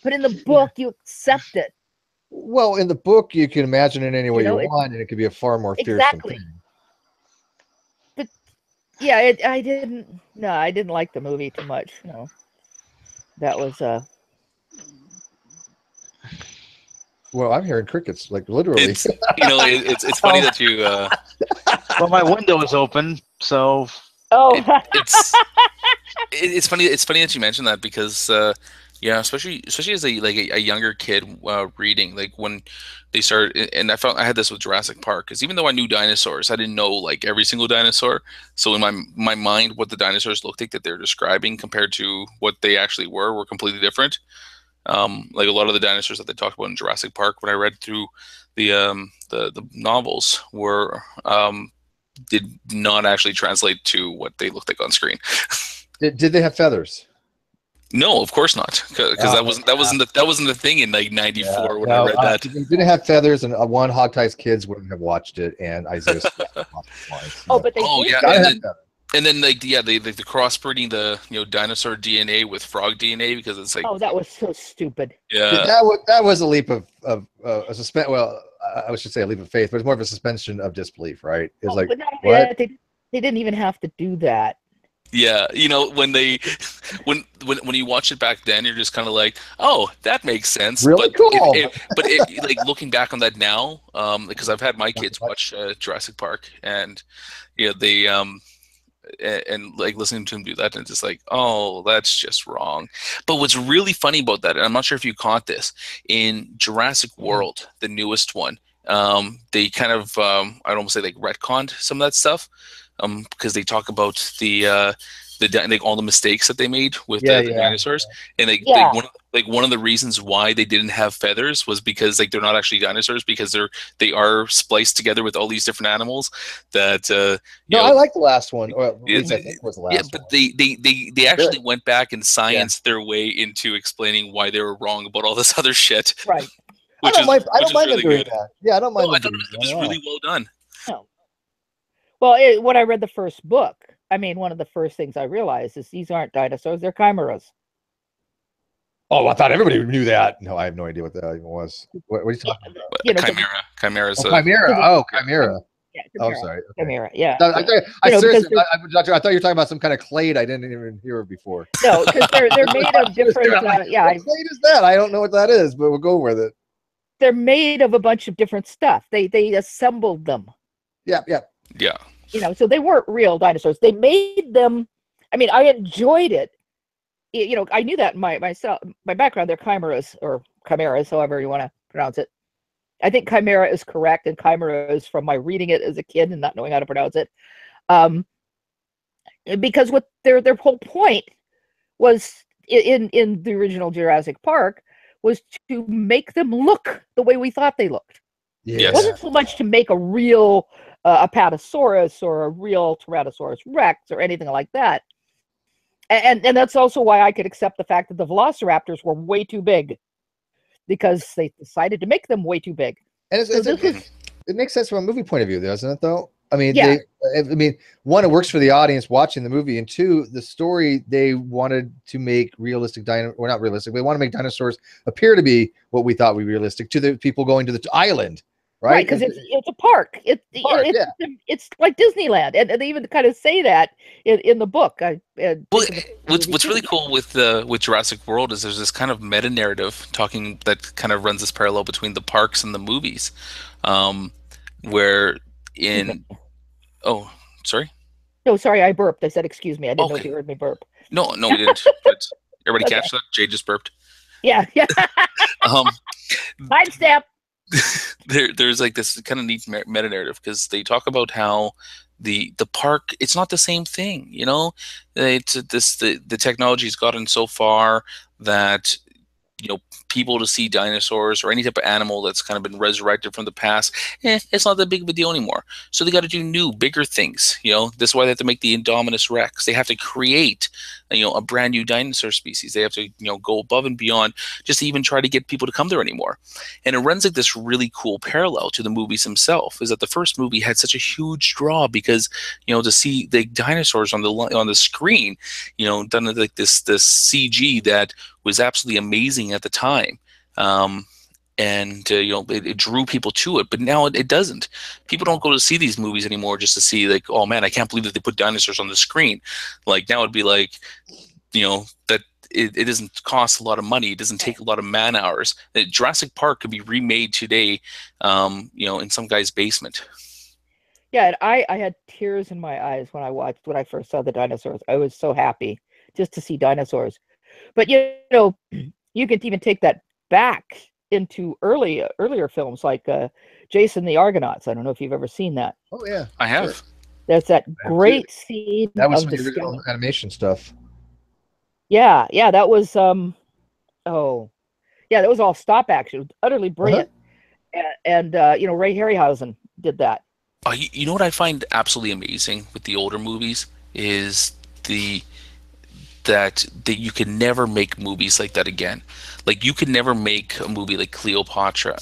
But in the book, you accept it. Well, in the book, you can imagine it any way you want, and it could be a far more fearsome thing. But yeah, I didn't like the movie too much. No, that was Well, I'm hearing crickets, like literally. It's it's funny that you. Well, my window is open, so. Oh. It's funny. It's funny that you mentioned that because. Yeah, especially as a younger kid reading, like when they started, and I had this with Jurassic Park, because even though I knew dinosaurs, I didn't know like every single dinosaur. So in my mind, what the dinosaurs looked like that they're describing compared to what they actually were completely different. Like a lot of the dinosaurs that they talked about in Jurassic Park, when I read through the novels, were did not actually translate to what they looked like on screen. Did they have feathers? No, of course not, because that wasn't the thing in like '94 when I read that. They didn't have feathers, and one Hog Ties kids wouldn't have watched it, and Isaiah. But they and then like the crossbreeding the dinosaur DNA with frog DNA, because it's like that was so stupid. Yeah, that was a leap of a suspense. Well, I should say a leap of faith, but it's more of a suspension of disbelief, right? It's like what? They didn't even have to do that. Yeah, when you watch it back then, you're just kind of like, oh, that makes sense. Really cool. But like looking back on that now, because I've had my kids watch Jurassic Park, and they and like listening to him do that, and it's just like, oh, that's just wrong. But what's really funny about that, and I'm not sure if you caught this in Jurassic World, the newest one, they kind of I'd almost say like retconned some of that stuff. Because they talk about the like all the mistakes that they made with the dinosaurs, and one of the reasons why they didn't have feathers was because like they're not actually dinosaurs, because they are spliced together with all these different animals. That I like the last one. Or at least I think it was the last one. But they actually went back and scienced their way into explaining why they were wrong about all this other shit. Right. I don't mind them doing that. Yeah, I don't mind. I thought it was really well done. No. Well, when I read the first book, I mean, one of the first things I realized is these aren't dinosaurs; they're chimeras. Oh, I thought everybody knew that. No, I have no idea what that even was. What are you talking about? Chimera. Chimera. Chimera. Oh, chimera. Yeah, oh, sorry. Okay. Chimera. Yeah. I thought you were talking about some kind of clade I didn't even hear of before. No, because they're made of different. What clade is that? I don't know what that is, but we'll go with it. They're made of a bunch of different stuff. They assembled them. Yeah. Yeah. So they weren't real dinosaurs. They made them. I mean, I enjoyed it. I knew that in my background. They're chimeras, or chimeras, however you want to pronounce it. I think chimera is correct, and chimera is from my reading it as a kid and not knowing how to pronounce it. Because what their whole point was in the original Jurassic Park was to make them look the way we thought they looked. Yes. It wasn't so much to make a real Apatosaurus or a real Tyrannosaurus Rex or anything like that. And that's also why I could accept the fact that the Velociraptors were way too big, because they decided to make them way too big. And it makes sense from a movie point of view, doesn't it? Though I mean, one, it works for the audience watching the movie, and two, the story, they wanted to make realistic not realistic. They want to make dinosaurs appear to be what we thought would be realistic to the people going to the island. Right, because it's a park. It's like Disneyland, and they even kind of say that in the book. What's really cool with Jurassic World is there's this kind of meta narrative that kind of runs this parallel between the parks and the movies, where in sorry. No, sorry, I burped. I said excuse me. I didn't know if you heard me burp. No, we didn't. But everybody catch that? Jay just burped. Yeah, yeah. Timestamp. There's like this kind of neat meta narrative because they talk about how the park, it's not the same thing, you know. The technology's gotten so far that, you know, people to see dinosaurs or any type of animal that's kind of been resurrected from the past, it's not that big of a deal anymore. So they got to do new, bigger things. You know, this is why they have to make the Indominus Rex. They have to create, you know, a brand new dinosaur species. They have to, you know, go above and beyond just to even try to get people to come there anymore. And it runs like this really cool parallel to the movies themselves. Is that the first movie had such a huge draw because, you know, to see the dinosaurs on the screen, you know, done like this CG that was absolutely amazing at the time. And you know, it drew people to it, but now it doesn't. People don't go to see these movies anymore just to see, like, oh man, I can't believe that they put dinosaurs on the screen. Like now it'd be like, you know, that it doesn't cost a lot of money. It doesn't take a lot of man hours. That Jurassic Park could be remade today, you know, in some guy's basement. Yeah, and I had tears in my eyes when I first saw the dinosaurs. I was so happy just to see dinosaurs. But you know, you can even take that back into earlier films like Jason the Argonauts. I don't know if you've ever seen that. Oh yeah, I have. Sure. There's that great scene. That was of some of the original animation stuff. Yeah, that was that was all stop action. It was utterly brilliant. And you know, Ray Harryhausen did that. You know what I find absolutely amazing with the older movies is that you can never make movies like that again. Like you can never make a movie like Cleopatra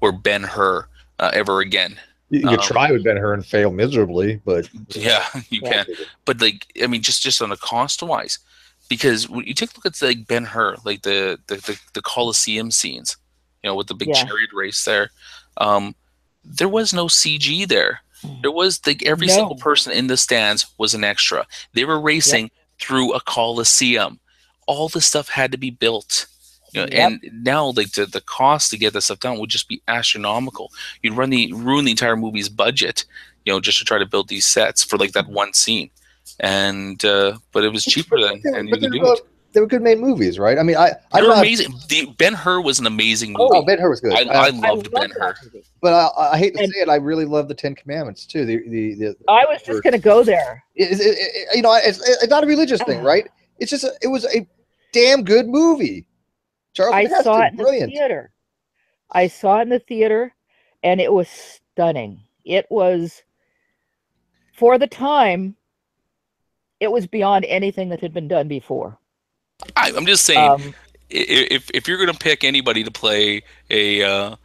or Ben-Hur ever again. You could try with Ben-Hur and fail miserably, but yeah, you can. But like, I mean, just on a cost wise, because when you take a look at like Ben-Hur, like the Colosseum scenes, you know, with the big chariot race there, there was no CG there. There was like every single person in the stands was an extra. They were racing through a Colosseum. All this stuff had to be built. You know, and now like the cost to get this stuff done would just be astronomical. You'd ruin the entire movie's budget, you know, just to try to build these sets for like that one scene. And but it was cheaper than and you could do it. They were good made movies, right? I mean, they were amazing. Ben-Hur was an amazing movie. Oh, Ben-Hur was good. I loved Ben-Hur. But I hate to say it, I really love the Ten Commandments too. I was just going to go there. You know, it's not a religious thing, right? It's just it was a damn good movie. I saw it in the theater. I saw it in the theater, and it was stunning. It was, for the time, it was beyond anything that had been done before. I'm just saying, if you're going to pick anybody to play a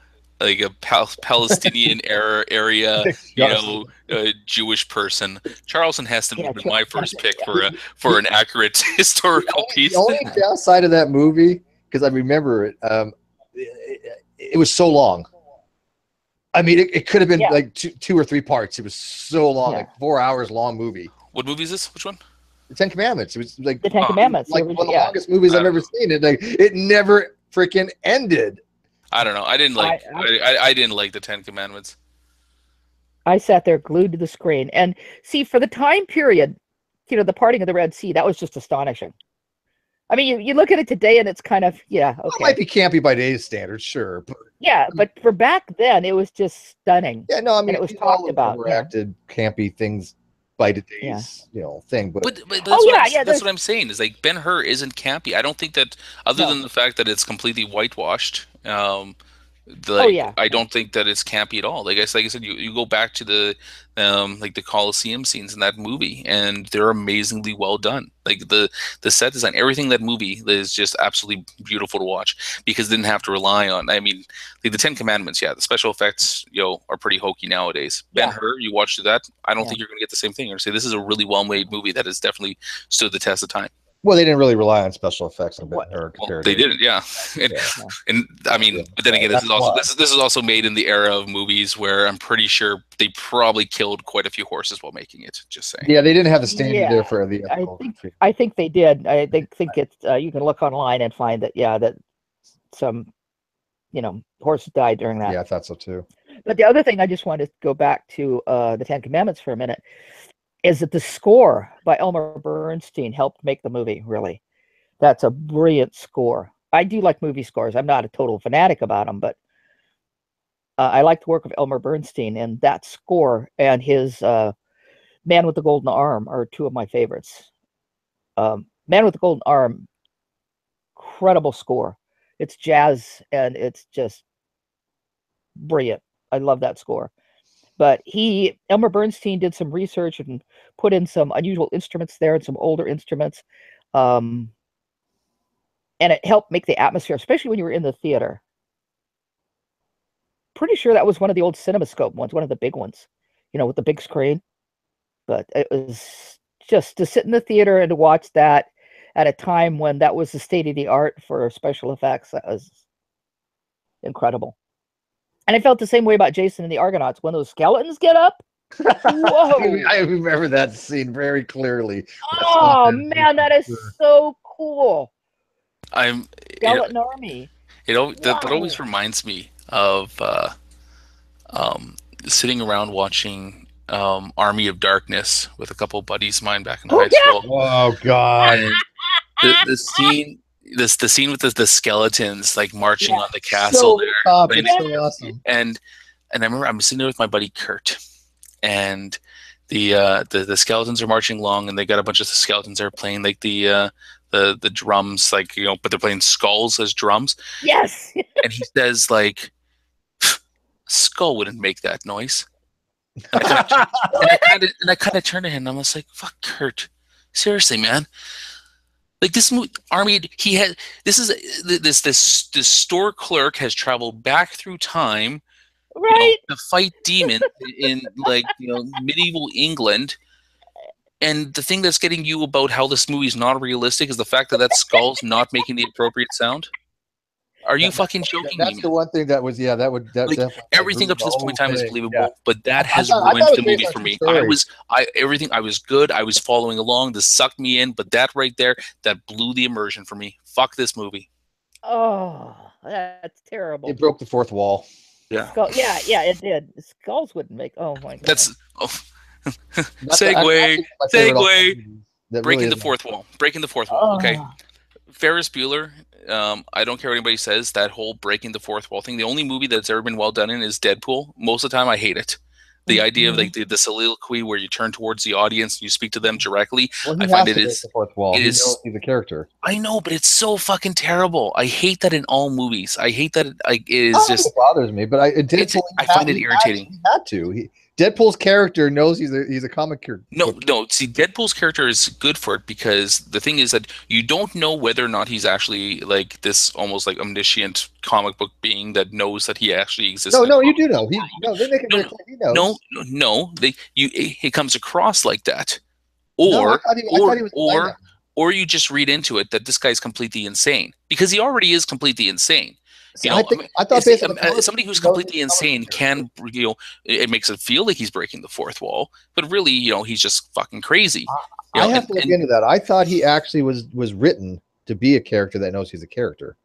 like a Palestinian area, you know, Jewish person, Charlton Heston would be my first pick for an accurate historical piece. The only downside of that movie, because I remember it, it was so long. I mean, it could have been like two or three parts. It was so long, like 4 hours long movie. What movie is this? Which one? The Ten Commandments. It was like the Ten Commandments. Like one of the longest movies I've ever seen. It never freaking ended. I don't know. I didn't like. I didn't like the Ten Commandments. I sat there glued to the screen, and see, for the time period, you know, the parting of the Red Sea, that was just astonishing. I mean, you look at it today, and it's kind of okay. Well, it might be campy by today's standards, sure, but but for back then, it was just stunning. Yeah, no, I mean, and it was talked about. Overacted, campy things by today's thing, but that's what I'm saying is like Ben-Hur isn't campy. I don't think that other than the fact that it's completely whitewashed. I don't think that it's campy at all. Like I said, you go back to the like the Colosseum scenes in that movie, and they're amazingly well done. Like the set design, everything in that movie is just absolutely beautiful to watch because they didn't have to rely on. I mean, like the Ten Commandments, the special effects, are pretty hokey nowadays. Ben-Hur, you watch that, I don't think you're going to get the same thing. You're going to say this is a really well made movie that has definitely stood the test of time. Well, they didn't really rely on special effects on Ben-Hur. They didn't, and I mean, but then again, this is also made in the era of movies where I'm pretty sure they probably killed quite a few horses while making it. Just saying. Yeah, they didn't have the standard there for the. I think they did. I think it's. You can look online and find that. Yeah, that some, horses died during that. Yeah, I thought so too. But the other thing I just wanted to go back to the Ten Commandments for a minute. Is that the score by Elmer Bernstein helped make the movie, really. That's a brilliant score. I do like movie scores. I'm not a total fanatic about them, but I like the work of Elmer Bernstein, and that score and his Man with the Golden Arm are two of my favorites. Man with the Golden Arm, incredible score. It's jazz and it's just brilliant. I love that score. But Elmer Bernstein did some research and put in some unusual instruments there and some older instruments. And it helped make the atmosphere, especially when you were in the theater. Pretty sure that was one of the old CinemaScope ones, one of the big ones, with the big screen. But it was just to sit in the theater and to watch that at a time when that was the state of the art for special effects. That was incredible. And I felt the same way about Jason and the Argonauts. When those skeletons get up, whoa! I remember that scene very clearly. Oh man, that is so cool. Skeleton Army. That always reminds me of sitting around watching Army of Darkness with a couple of buddies of mine back in high school. Oh God! And the scene with the skeletons like marching on the castle there. It's so awesome. And I remember I'm sitting there with my buddy Kurt, and the skeletons are marching along, and they got a bunch of skeletons there playing like the drums, like but they're playing skulls as drums. Yes. And he says like, "Skull wouldn't make that noise." And I kind of turned to him and I was like, "Fuck, Kurt, seriously, man." Like this Army, this store clerk has traveled back through time, right, to fight demons in medieval England. And the thing that's getting you about how this movie is not realistic is the fact that skull's not making the appropriate sound. Are you fucking joking me? That's the one thing that was everything up to this point in time is believable, but that has ruined the movie for me. I was good. I was following along. This sucked me in, but that right there, that blew the immersion for me. Fuck this movie. Oh, that's terrible. It broke the fourth wall. Yeah. Yeah, it did. Skulls wouldn't make. Oh my God. That's segue. Breaking the fourth wall. Breaking the fourth wall. Okay. Ferris Bueller. I don't care what anybody says. That whole breaking the fourth wall thing. The only movie that's ever been well done in is Deadpool. Most of the time, I hate it. The idea of like the soliloquy where you turn towards the audience and you speak to them directly. I find it is the fourth wall. He knows he's a character. I know, but it's so fucking terrible. I hate that in all movies. I hate that it is just. It bothers me, but I find it irritating. He had to. Deadpool's character knows he's a comic character. No. See, Deadpool's character is good for it because the thing is that you don't know whether or not he's actually like this almost like omniscient comic book being that knows that he actually exists. No, you do know. They make it very clear he knows. No. It comes across like that, or you just read into it that this guy's completely insane because he already is completely insane. I thought somebody who's completely insane can, it makes it feel like he's breaking the fourth wall, but really, he's just fucking crazy. I have to look into that. I thought he actually was written to be a character that knows he's a character.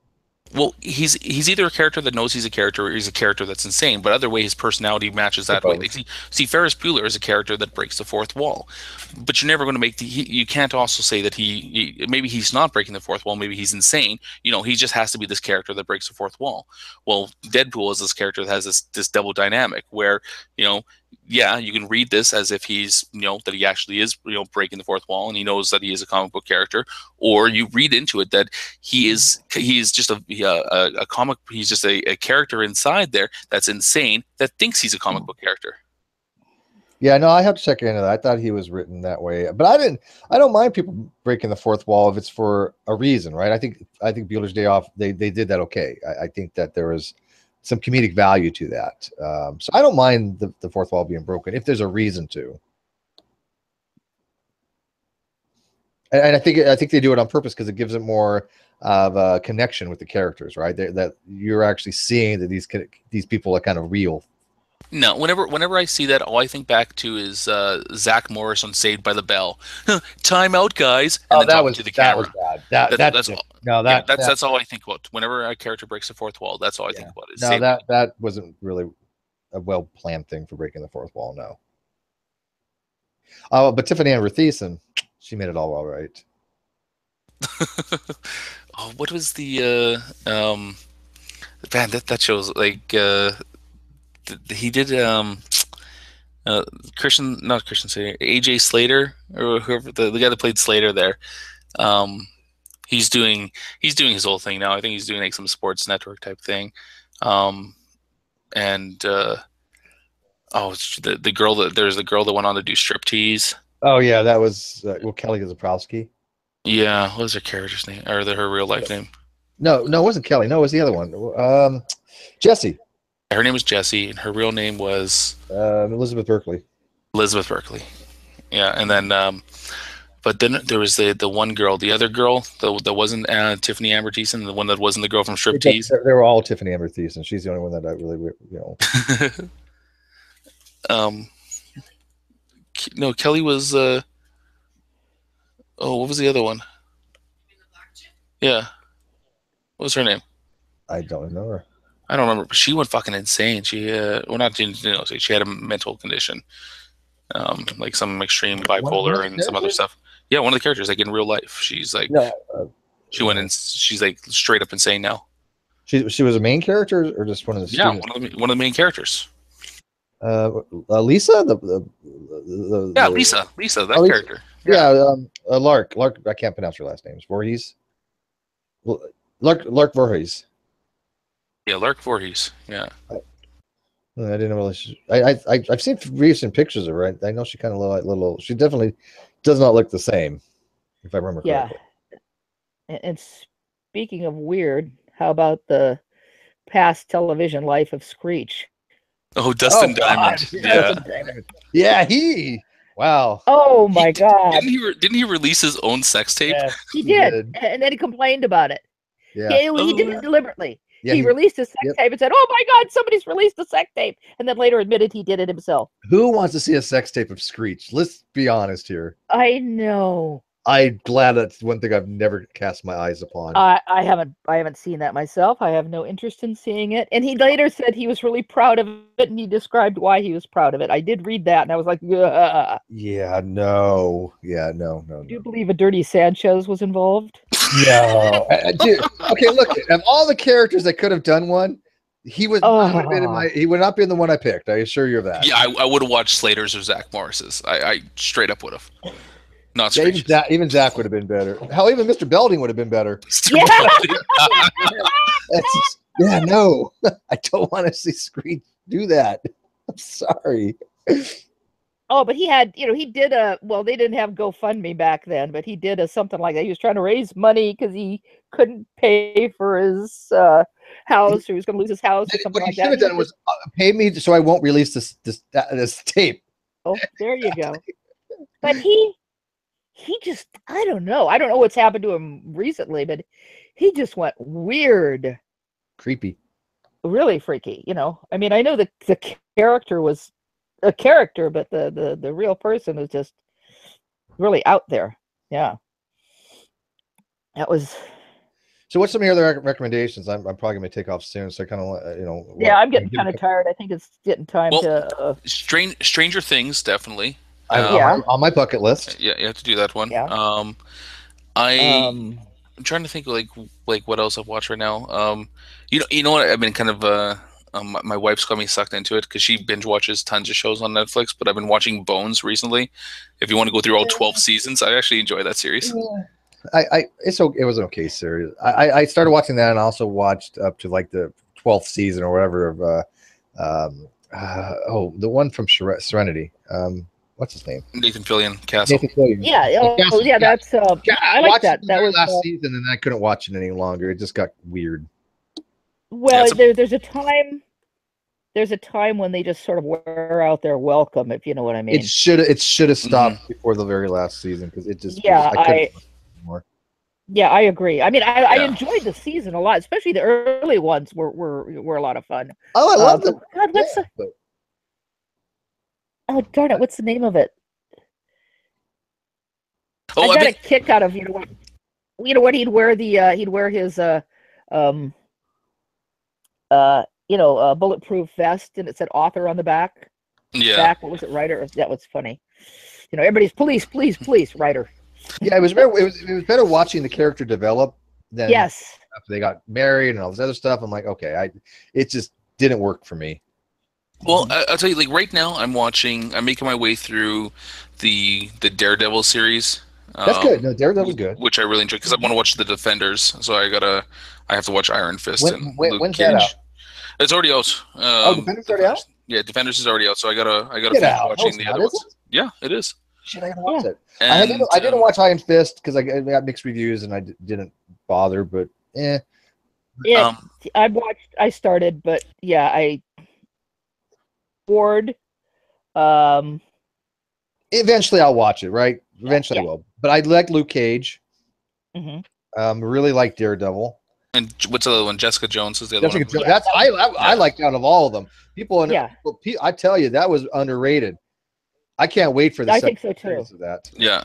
Well, he's either a character that knows he's a character or he's a character that's insane, but other way his personality matches that way. Like, see, Ferris Bueller is a character that breaks the fourth wall, but you're never going to make you can't also say that maybe he's not breaking the fourth wall, maybe he's insane. He just has to be this character that breaks the fourth wall. Well, Deadpool is this character that has this double dynamic where, you can read this as if he's, that he actually is, breaking the fourth wall and he knows that he is a comic book character, or you read into it that he is just a comic. He's just a character inside there that's insane that thinks he's a comic book character. Yeah, no, I have to check into that. I thought he was written that way, but I don't mind people breaking the fourth wall if it's for a reason, right? I think Bueller's Day Off, they did that okay. I think that there was some comedic value to that. So I don't mind the fourth wall being broken if there's a reason to. And I think they do it on purpose because it gives it more of a connection with the characters, right? That you're actually seeing that these people are kind of real. No, whenever I see that, all I think back to is Zach Morris on Saved by the Bell. Time out, guys! And then talking to the camera. That was bad. That's all I think about. Whenever a character breaks the fourth wall, that's all I think about. That wasn't really a well planned thing for breaking the fourth wall. No. But Tiffany Amber Thiessen, she made it all right. Oh, what was the man that shows like he did not Christian Slater, AJ Slater, or whoever the guy that played Slater there. He's doing his whole thing now. I think he's doing like some sports network type thing. And the girl there's the girl that went on to do striptease. Oh yeah, that was Kelly Zabrowski. Yeah, what was her character's name or her real life name? No, it wasn't Kelly. No, it was the other one. Jessie. Her name was Jessie, and her real name was Elizabeth Berkley. Elizabeth Berkley. Yeah, and then but then there was the one girl, the other girl that wasn't Tiffany Amber Thiessen, the one that wasn't the girl from Striptease. They were all Tiffany Amber Thiessen. She's the only one that I really, No, Kelly was. What was the other one? Yeah, what was her name? I don't remember. I don't remember. But she went fucking insane. She, she had a mental condition, like some extreme bipolar and some other stuff. Yeah, one of the characters, like in real life, she's like, she went in. She's like straight up insane now. She was a main character or just one of the students? One of the main characters. Lisa, Lisa, that character. Yeah, Lark. I can't pronounce her last name. Voorhees. Lark Voorhees. Yeah, Lark Voorhees. Yeah. I didn't really. I've seen recent pictures of her. I know she kind of looked like little. She definitely does not look the same, if I remember correctly. And speaking of weird, how about the past television life of Screech? Oh, Dustin Diamond. Yeah, he. Wow. Oh my God. Didn't he release his own sex tape? Yeah, he did. And then he complained about it. Yeah. He did it deliberately. Yeah, he released a sex tape and said, "Oh my God, somebody's released a sex tape," and then later admitted he did it himself. Who wants to see a sex tape of Screech? Let's be honest here. I know. I'm glad that's one thing I've never cast my eyes upon. I haven't seen that myself. I have no interest in seeing it. And he later said he was really proud of it, and he described why he was proud of it. I did read that, and I was like, yeah. Yeah, no. Do you believe a Dirty Sanchez was involved? No. Dude, okay, look, of all the characters that could have done one, he would not have been he would not be in the one I picked. I assure you of that. Yeah, I would have watched Slater's or Zach Morris's. I straight up would have. Not even Zach would have been better. Hell, even Mr. Belding would have been better. Yeah, no. I don't want to see Screech do that. I'm sorry. Oh, but he had, he did they didn't have GoFundMe back then, but he did something like that. He was trying to raise money because he couldn't pay for his house, or he was going to lose his house or something like that. What he should have done was pay me so I won't release this tape. Oh, there you go. But he just, I don't know what's happened to him recently, but he just went weird. Creepy. Really freaky, I mean, I know the character was a character, but the real person was just really out there. Yeah. That was. So what's some of your other recommendations? I'm probably going to take off soon, so I kind of, Yeah, I'm getting kind of tired. I think it's getting time to. Stranger Things, definitely. On my bucket list. Yeah, you have to do that one. Yeah. I'm trying to think like what else I've watched right now. You know what? I've been kind of my wife's got me sucked into it because she binge watches tons of shows on Netflix. But I've been watching Bones recently. If you want to go through all 12 seasons, I actually enjoy that series. It was an okay series. I started watching that and also watched up to like the 12th season or whatever of the one from Serenity. What's his name? Nathan Fillion, Castle. Nathan Fillion. Yeah. That's. I like that. That was last season, and I couldn't watch it any longer. It just got weird. Well, there's a time. There's a time when they just sort of wear out their welcome, if you know what I mean. It should have stopped before the very last season because it just. Yeah, I agree. I mean, I enjoyed the season a lot, especially the early ones were a lot of fun. Oh, I love them. God, oh darn it! What's the name of it? I got a kick out of what he'd wear he'd wear his bulletproof vest and it said author on the back. Yeah. Back, what was it? Writer. That was funny. Everybody's police, writer. Yeah, it was better watching the character develop than Yes. after they got married and all this other stuff. I'm like, okay, it just didn't work for me. Well, I'll tell you, like right now, I'm making my way through the Daredevil series. That's good. No, Daredevil's good. Which I really enjoy because I want to watch the Defenders. So I have to watch Iron Fist and Luke when's Cage. that out? It's already out. Defenders already out? Yeah, Defenders is already out. So I gotta Get finish out. watching No, the it's other not, is ones. Yeah, it is. Shit, I gotta watch it. And, I didn't watch Iron Fist because I got mixed reviews and I didn't bother. But Yeah, I started, but yeah, I bored. Eventually, I'll watch it. Right? Eventually, I will. But I like Luke Cage. Really like Daredevil. And what's the other one? Jessica Jones is the other one. That's I liked out of all of them. I tell you, that was underrated. I can't wait for the I second think so too. series of that. Yeah.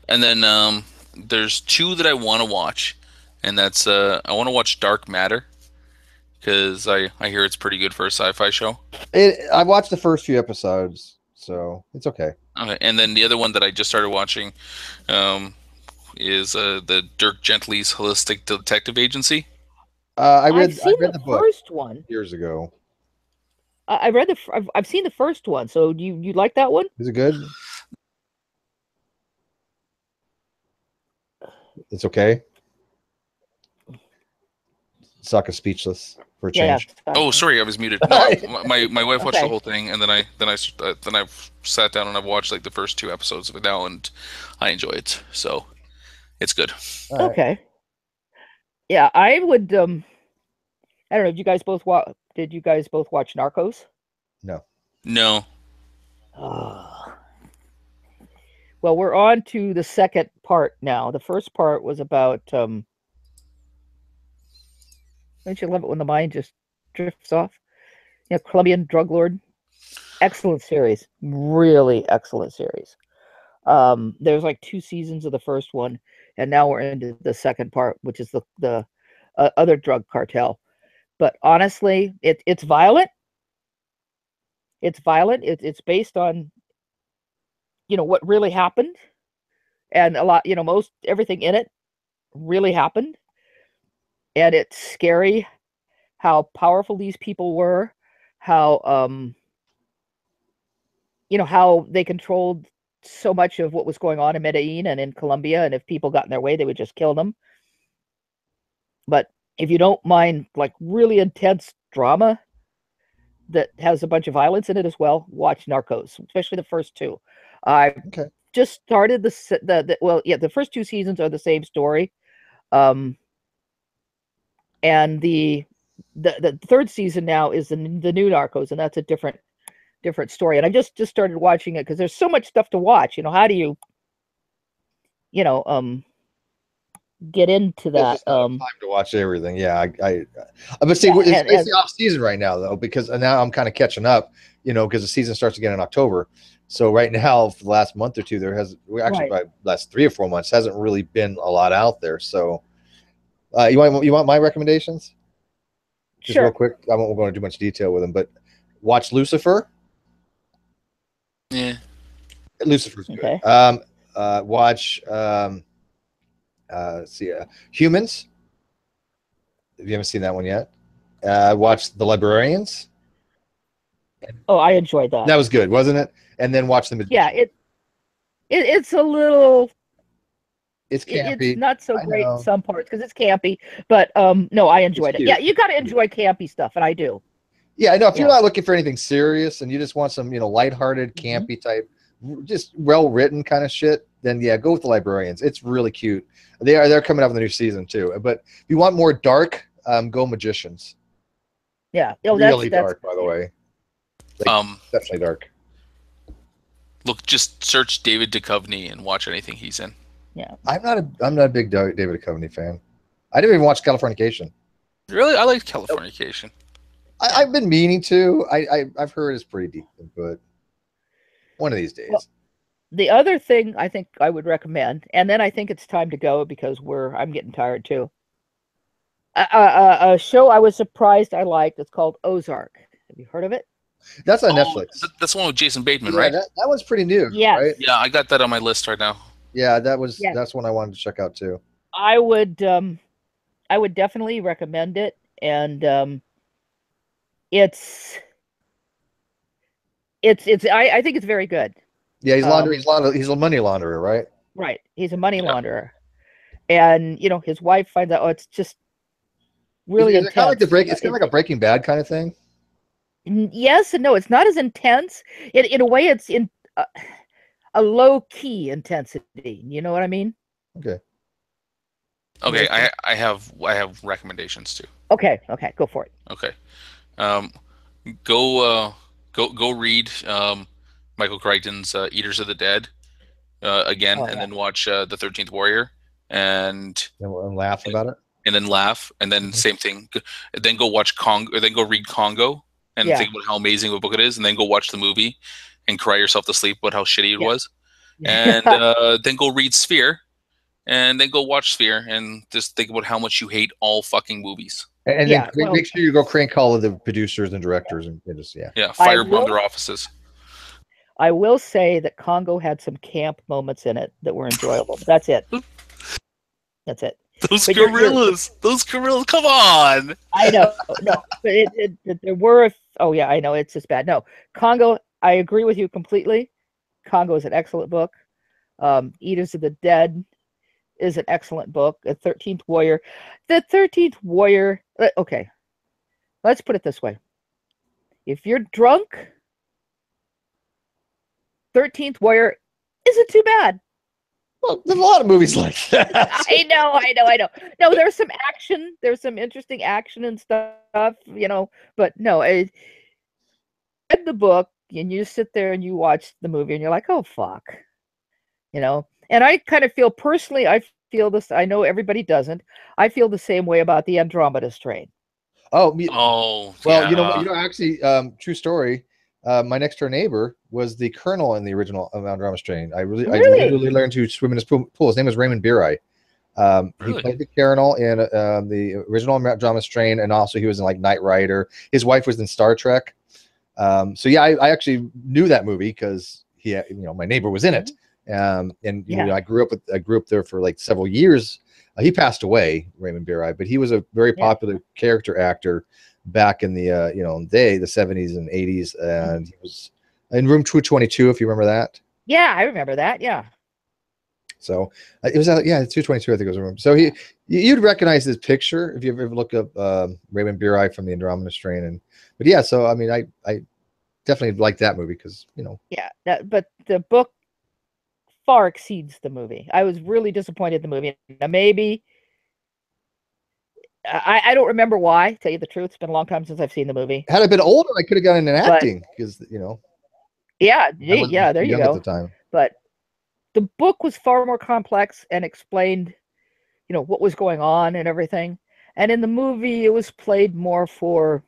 And then there's two that I want to watch, and that's I want to watch Dark Matter because I hear it's pretty good for a sci-fi show. I watched the first few episodes, so it's okay. Okay, and then the other one that I just started watching is the Dirk Gently's Holistic Detective Agency. I read the book first one years ago. I've seen the first one. So you like that one? Is it good? It's okay. Sokka's speechless for a change. Oh, sorry, I was muted. No, my wife watched the whole thing, and then I sat down and I've watched like the first 2 episodes of it now, and I enjoy it. So it's good. Okay. Yeah, I would. I don't know. Did you guys both watch Narcos? No. No. Well, we're on to the second part now. The first part was about. Don't you love it when the mind just drifts off? Yeah, Colombian drug lord. Excellent series. Really excellent series. There's like 2 seasons of the first one, and now we're into the second part, which is the other drug cartel. But honestly, it's violent. It's violent. It's based on, what really happened, and a lot, most everything in it really happened, and it's scary how powerful these people were, how how they controlled so much of what was going on in Medellin and in Colombia, and if people got in their way, they would just kill them. But if you don't mind like really intense drama that has a bunch of violence in it as well, watch Narcos, especially the first 2. I just started the first 2 seasons are the same story, and the third season now is the new Narcos, and that's a different story. And I just started watching it because there's so much stuff to watch. How do you get into that? Time to watch everything. Yeah, but see, it's basically off season right now though, because now I'm kind of catching up. Because the season starts again in October. So right now, for the last month or 2, by the last 3 or 4 months, hasn't really been a lot out there. So, you want my recommendations? Just real quick. I won't go into too much detail with them, but watch Lucifer. Yeah, Lucifer's good. Okay. Watch Humans. If you haven't seen that one yet, watch The Librarians. Oh, I enjoyed that. That was good, wasn't it? And then watch The Magician. Yeah, it's a little. It's campy. It's not so great in some parts because it's campy, but no, I enjoyed it. Yeah, you got to enjoy campy stuff, and I do. Yeah, I know. If you're not looking for anything serious and you just want some, lighthearted, campy type, just well written kind of shit, then go with The Librarians. It's really cute. They're coming up with a new season too. But if you want more dark, go Magicians. Yeah, really dark, by the way. Definitely dark. Look, just search David Duchovny and watch anything he's in. Yeah, I'm not a big David Duchovny fan. I didn't even watch Californication. Really, I liked Californication. I've been meaning to. I've heard it's pretty decent, but one of these days. Well, the other thing I think I would recommend, and then I think it's time to go because I'm getting tired too. A show I was surprised I liked. It's called Ozark. Have you heard of it? That's on Netflix. That's the one with Jason Bateman, right? That one's pretty new. Yeah. Right? Yeah, I got that on my list right now. Yeah, Yeah. that's one I wanted to check out too. I would definitely recommend it, and it's I think it's very good. Yeah, he's he's a money launderer, right? Right. He's a money launderer. And his wife finds out, it's just really Is it kind of like intense. it's kind of like a Breaking Bad kind of thing. Yes and no, it's not as intense. In a way, it's in a low key intensity. You know what I mean? Okay. Okay, I have recommendations too. Okay, go for it. Okay, go read Michael Crichton's Eaters of the Dead again, and then watch The 13th Warrior, and laugh about it, and then laugh, and then same thing. Then go watch Congo, or then go read Congo, and think about how amazing of a book it is, and then go watch the movie, and cry yourself to sleep about how shitty it was, and then go read Sphere. And then go watch Sphere and just think about how much you hate all fucking movies. And then make sure you go crank all of the producers and directors and just firebomb their offices. I will say that Congo had some camp moments in it that were enjoyable. That's it. That's it. Those gorillas, come on. I know, no, but there were. Oh yeah, I know it's just bad. No, Congo. I agree with you completely. Congo is an excellent book. Eaters of the Dead is an excellent book. The 13th Warrior. The 13th Warrior. Okay, let's put it this way. If you're drunk, 13th Warrior isn't too bad. Well, there's a lot of movies like that. I know. No, there's some action. There's some interesting action and stuff, but no, I read the book and you sit there and you watch the movie and you're like, oh, fuck. And I kind of feel personally, I feel this. I know everybody doesn't. I feel the same way about the Andromeda Strain. Well, yeah. Actually, true story. My next door neighbor was the colonel in the original Andromeda Strain. I really learned to swim in his pool. His name was Raymond Birai. He played the colonel in the original Andromeda Strain, and also he was in like Knight Rider. His wife was in Star Trek. So yeah, I actually knew that movie because my neighbor was in it. I grew up there for like several years. He passed away, Raymond Birai, but he was a very popular character actor back in the the 70s and 80s, and he was in Room 222, if you remember that. Yeah, I remember that. Yeah. So it was 222, I think it was a room. So you'd recognize his picture if you ever look up Raymond Birai from the Andromeda Strain, so I mean I definitely like that movie because but the book far exceeds the movie. I was really disappointed in the movie. Now maybe I don't remember why, to tell you the truth. It's been a long time since I've seen the movie. Had I been older, I could have gotten into acting because there you go. At the time. But the book was far more complex and explained, what was going on and everything. And in the movie, it was played more for.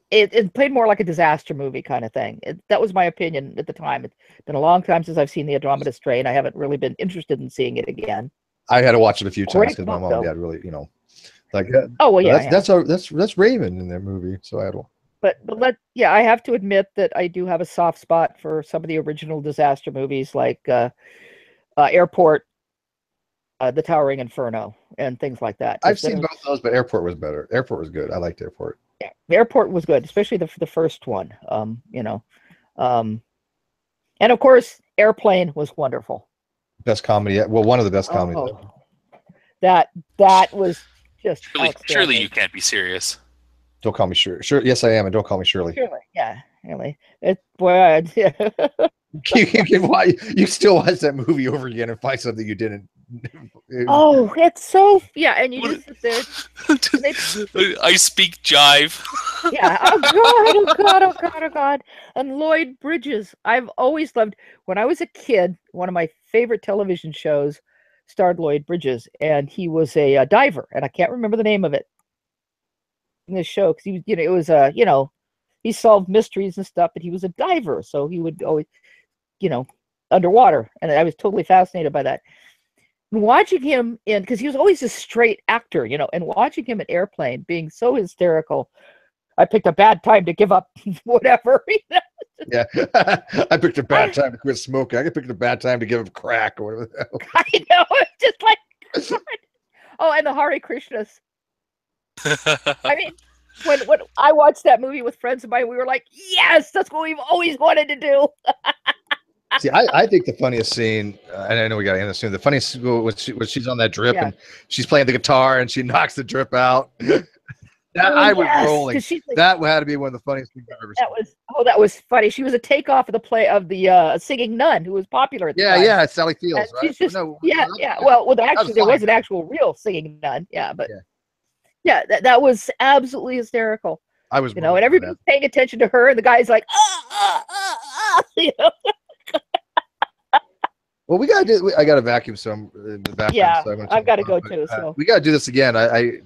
It played more like a disaster movie kind of thing. That was my opinion at the time. It's been a long time since I've seen the Andromeda Strain. I haven't really been interested in seeing it again. I had to watch it a few times because my mom and dad really, that's Raymond in that movie. So I had to. But I have to admit that I do have a soft spot for some of the original disaster movies like Airport, The Towering Inferno, and things like that. I've seen both those, but Airport was better. Airport was good. I liked Airport. Yeah, Airport was good, especially the first one. And of course, Airplane was wonderful. Best comedy. Well, one of the best comedies. That was just surely you can't be serious. Don't call me Shirley. Sure, yes, I am, and don't call me Shirley. Shirley, yeah, really. You still watch that movie over again and find something you didn't. Oh, it's so and you just sit there. I speak jive. Yeah. Oh God. And Lloyd Bridges. I've always loved. When I was a kid, one of my favorite television shows starred Lloyd Bridges, and he was a diver, and I can't remember the name of it in this show because he was, it was he solved mysteries and stuff, but he was a diver, so he would always, underwater, and I was totally fascinated by that. And watching him because he was always a straight actor, and watching him in Airplane being so hysterical, I picked a bad time to give up whatever. Yeah, I picked a bad time to quit smoking. I picked a bad time to give up crack or whatever the hell. I know, it's just like, oh, and the Hare Krishnas. I mean, when I watched that movie with friends of mine, we were like, yes, that's what we've always wanted to do. See, I think the funniest scene, and I know we got to end this soon. The funniest when she's on that drip and she's playing the guitar and she knocks the drip out. I was rolling. Like, that had to be one of the funniest things I've ever seen. That was funny. She was a takeoff of the play of the singing nun who was popular at the time. Yeah, Sally Fields, right? Just, yeah. Well, actually, there was an actual real singing nun. Yeah, but that was absolutely hysterical. I was, and everybody's paying attention to her, and the guy's like, you know. Well, we gotta do. I got to vacuum some in the background. Yeah, so I've got to go too. So we got to do this again.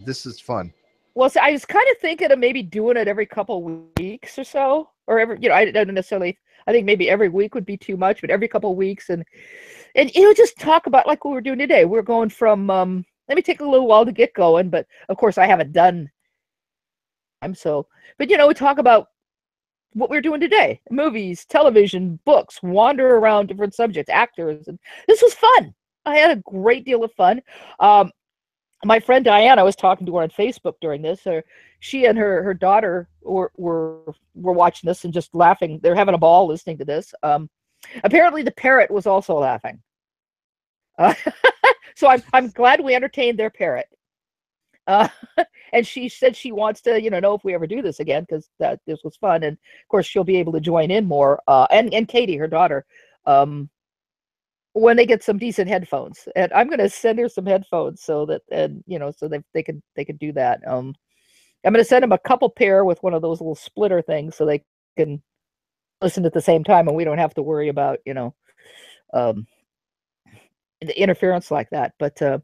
This is fun. Well, so I was kind of thinking of maybe doing it every couple weeks or so, or every, I don't necessarily. I think maybe every week would be too much, but every couple of weeks, and just talk about like what we're doing today. We're going from. Let me take a little while to get going, but of course I haven't done. But we talk about what we're doing today: movies, television, books, wander around different subjects, actors, and this was fun. I had a great deal of fun. My friend Diana, I was talking to her on Facebook during this. She and her daughter were watching this and just laughing. They're having a ball listening to this. Apparently, the parrot was also laughing. So I'm glad we entertained their parrot. And she said she wants to, know if we ever do this again because this was fun. And of course, she'll be able to join in more. And Katie, her daughter. When they get some decent headphones, and I'm going to send her some headphones so that, so they can do that. I'm going to send them a couple pair with one of those little splitter things so they can listen at the same time, and we don't have to worry about, the interference like that. But so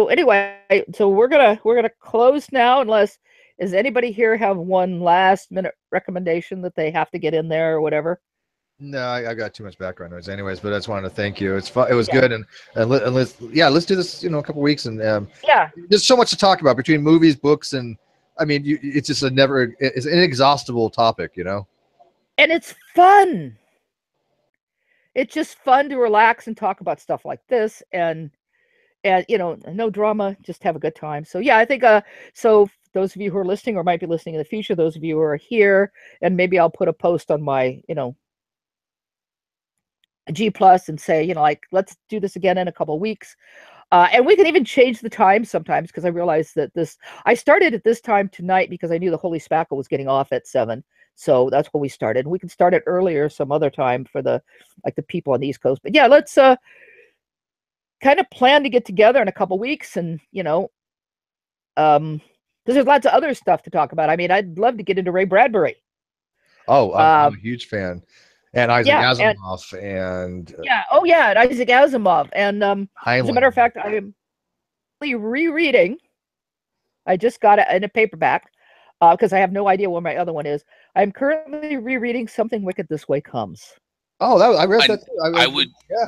anyway, so we're gonna close now, unless does anybody here have one last minute recommendation that they have to get in there or whatever? No, I got too much background noise, anyways. But I just wanted to thank you. It's fun. It was good, and let's do this. A couple weeks, and there's so much to talk about between movies, books, and I mean, it's just it's an inexhaustible topic, And it's fun. It's just fun to relax and talk about stuff like this, and no drama, just have a good time. So I think so. Those of you who are listening or might be listening in the future, those of you who are here, and maybe I'll put a post on my G+ and say, let's do this again in a couple of weeks. And we can even change the time sometimes, because I realized that I started at this time tonight because I knew the Holy Spackle was getting off at 7. So that's when we started. We can start it earlier some other time for the people on the East Coast. But let's kind of plan to get together in a couple of weeks, and because there's lots of other stuff to talk about. I mean, I'd love to get into Ray Bradbury. Oh, I'm a huge fan. And Isaac Asimov, and and Isaac Asimov, and as a matter of fact, I am rereading. I just got it in a paperback because I have no idea where my other one is. I'm currently rereading Something Wicked This Way Comes. Oh, I read that too.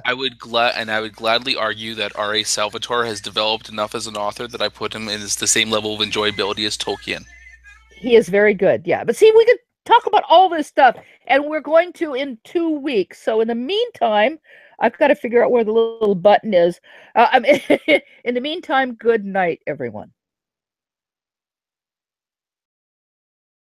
I would gladly argue that R.A. Salvatore has developed enough as an author that I put him in the same level of enjoyability as Tolkien. He is very good, but see, we could talk about all this stuff, and we're going to in 2 weeks. So in the meantime, I've got to figure out where the little button is. In the meantime, good night, everyone.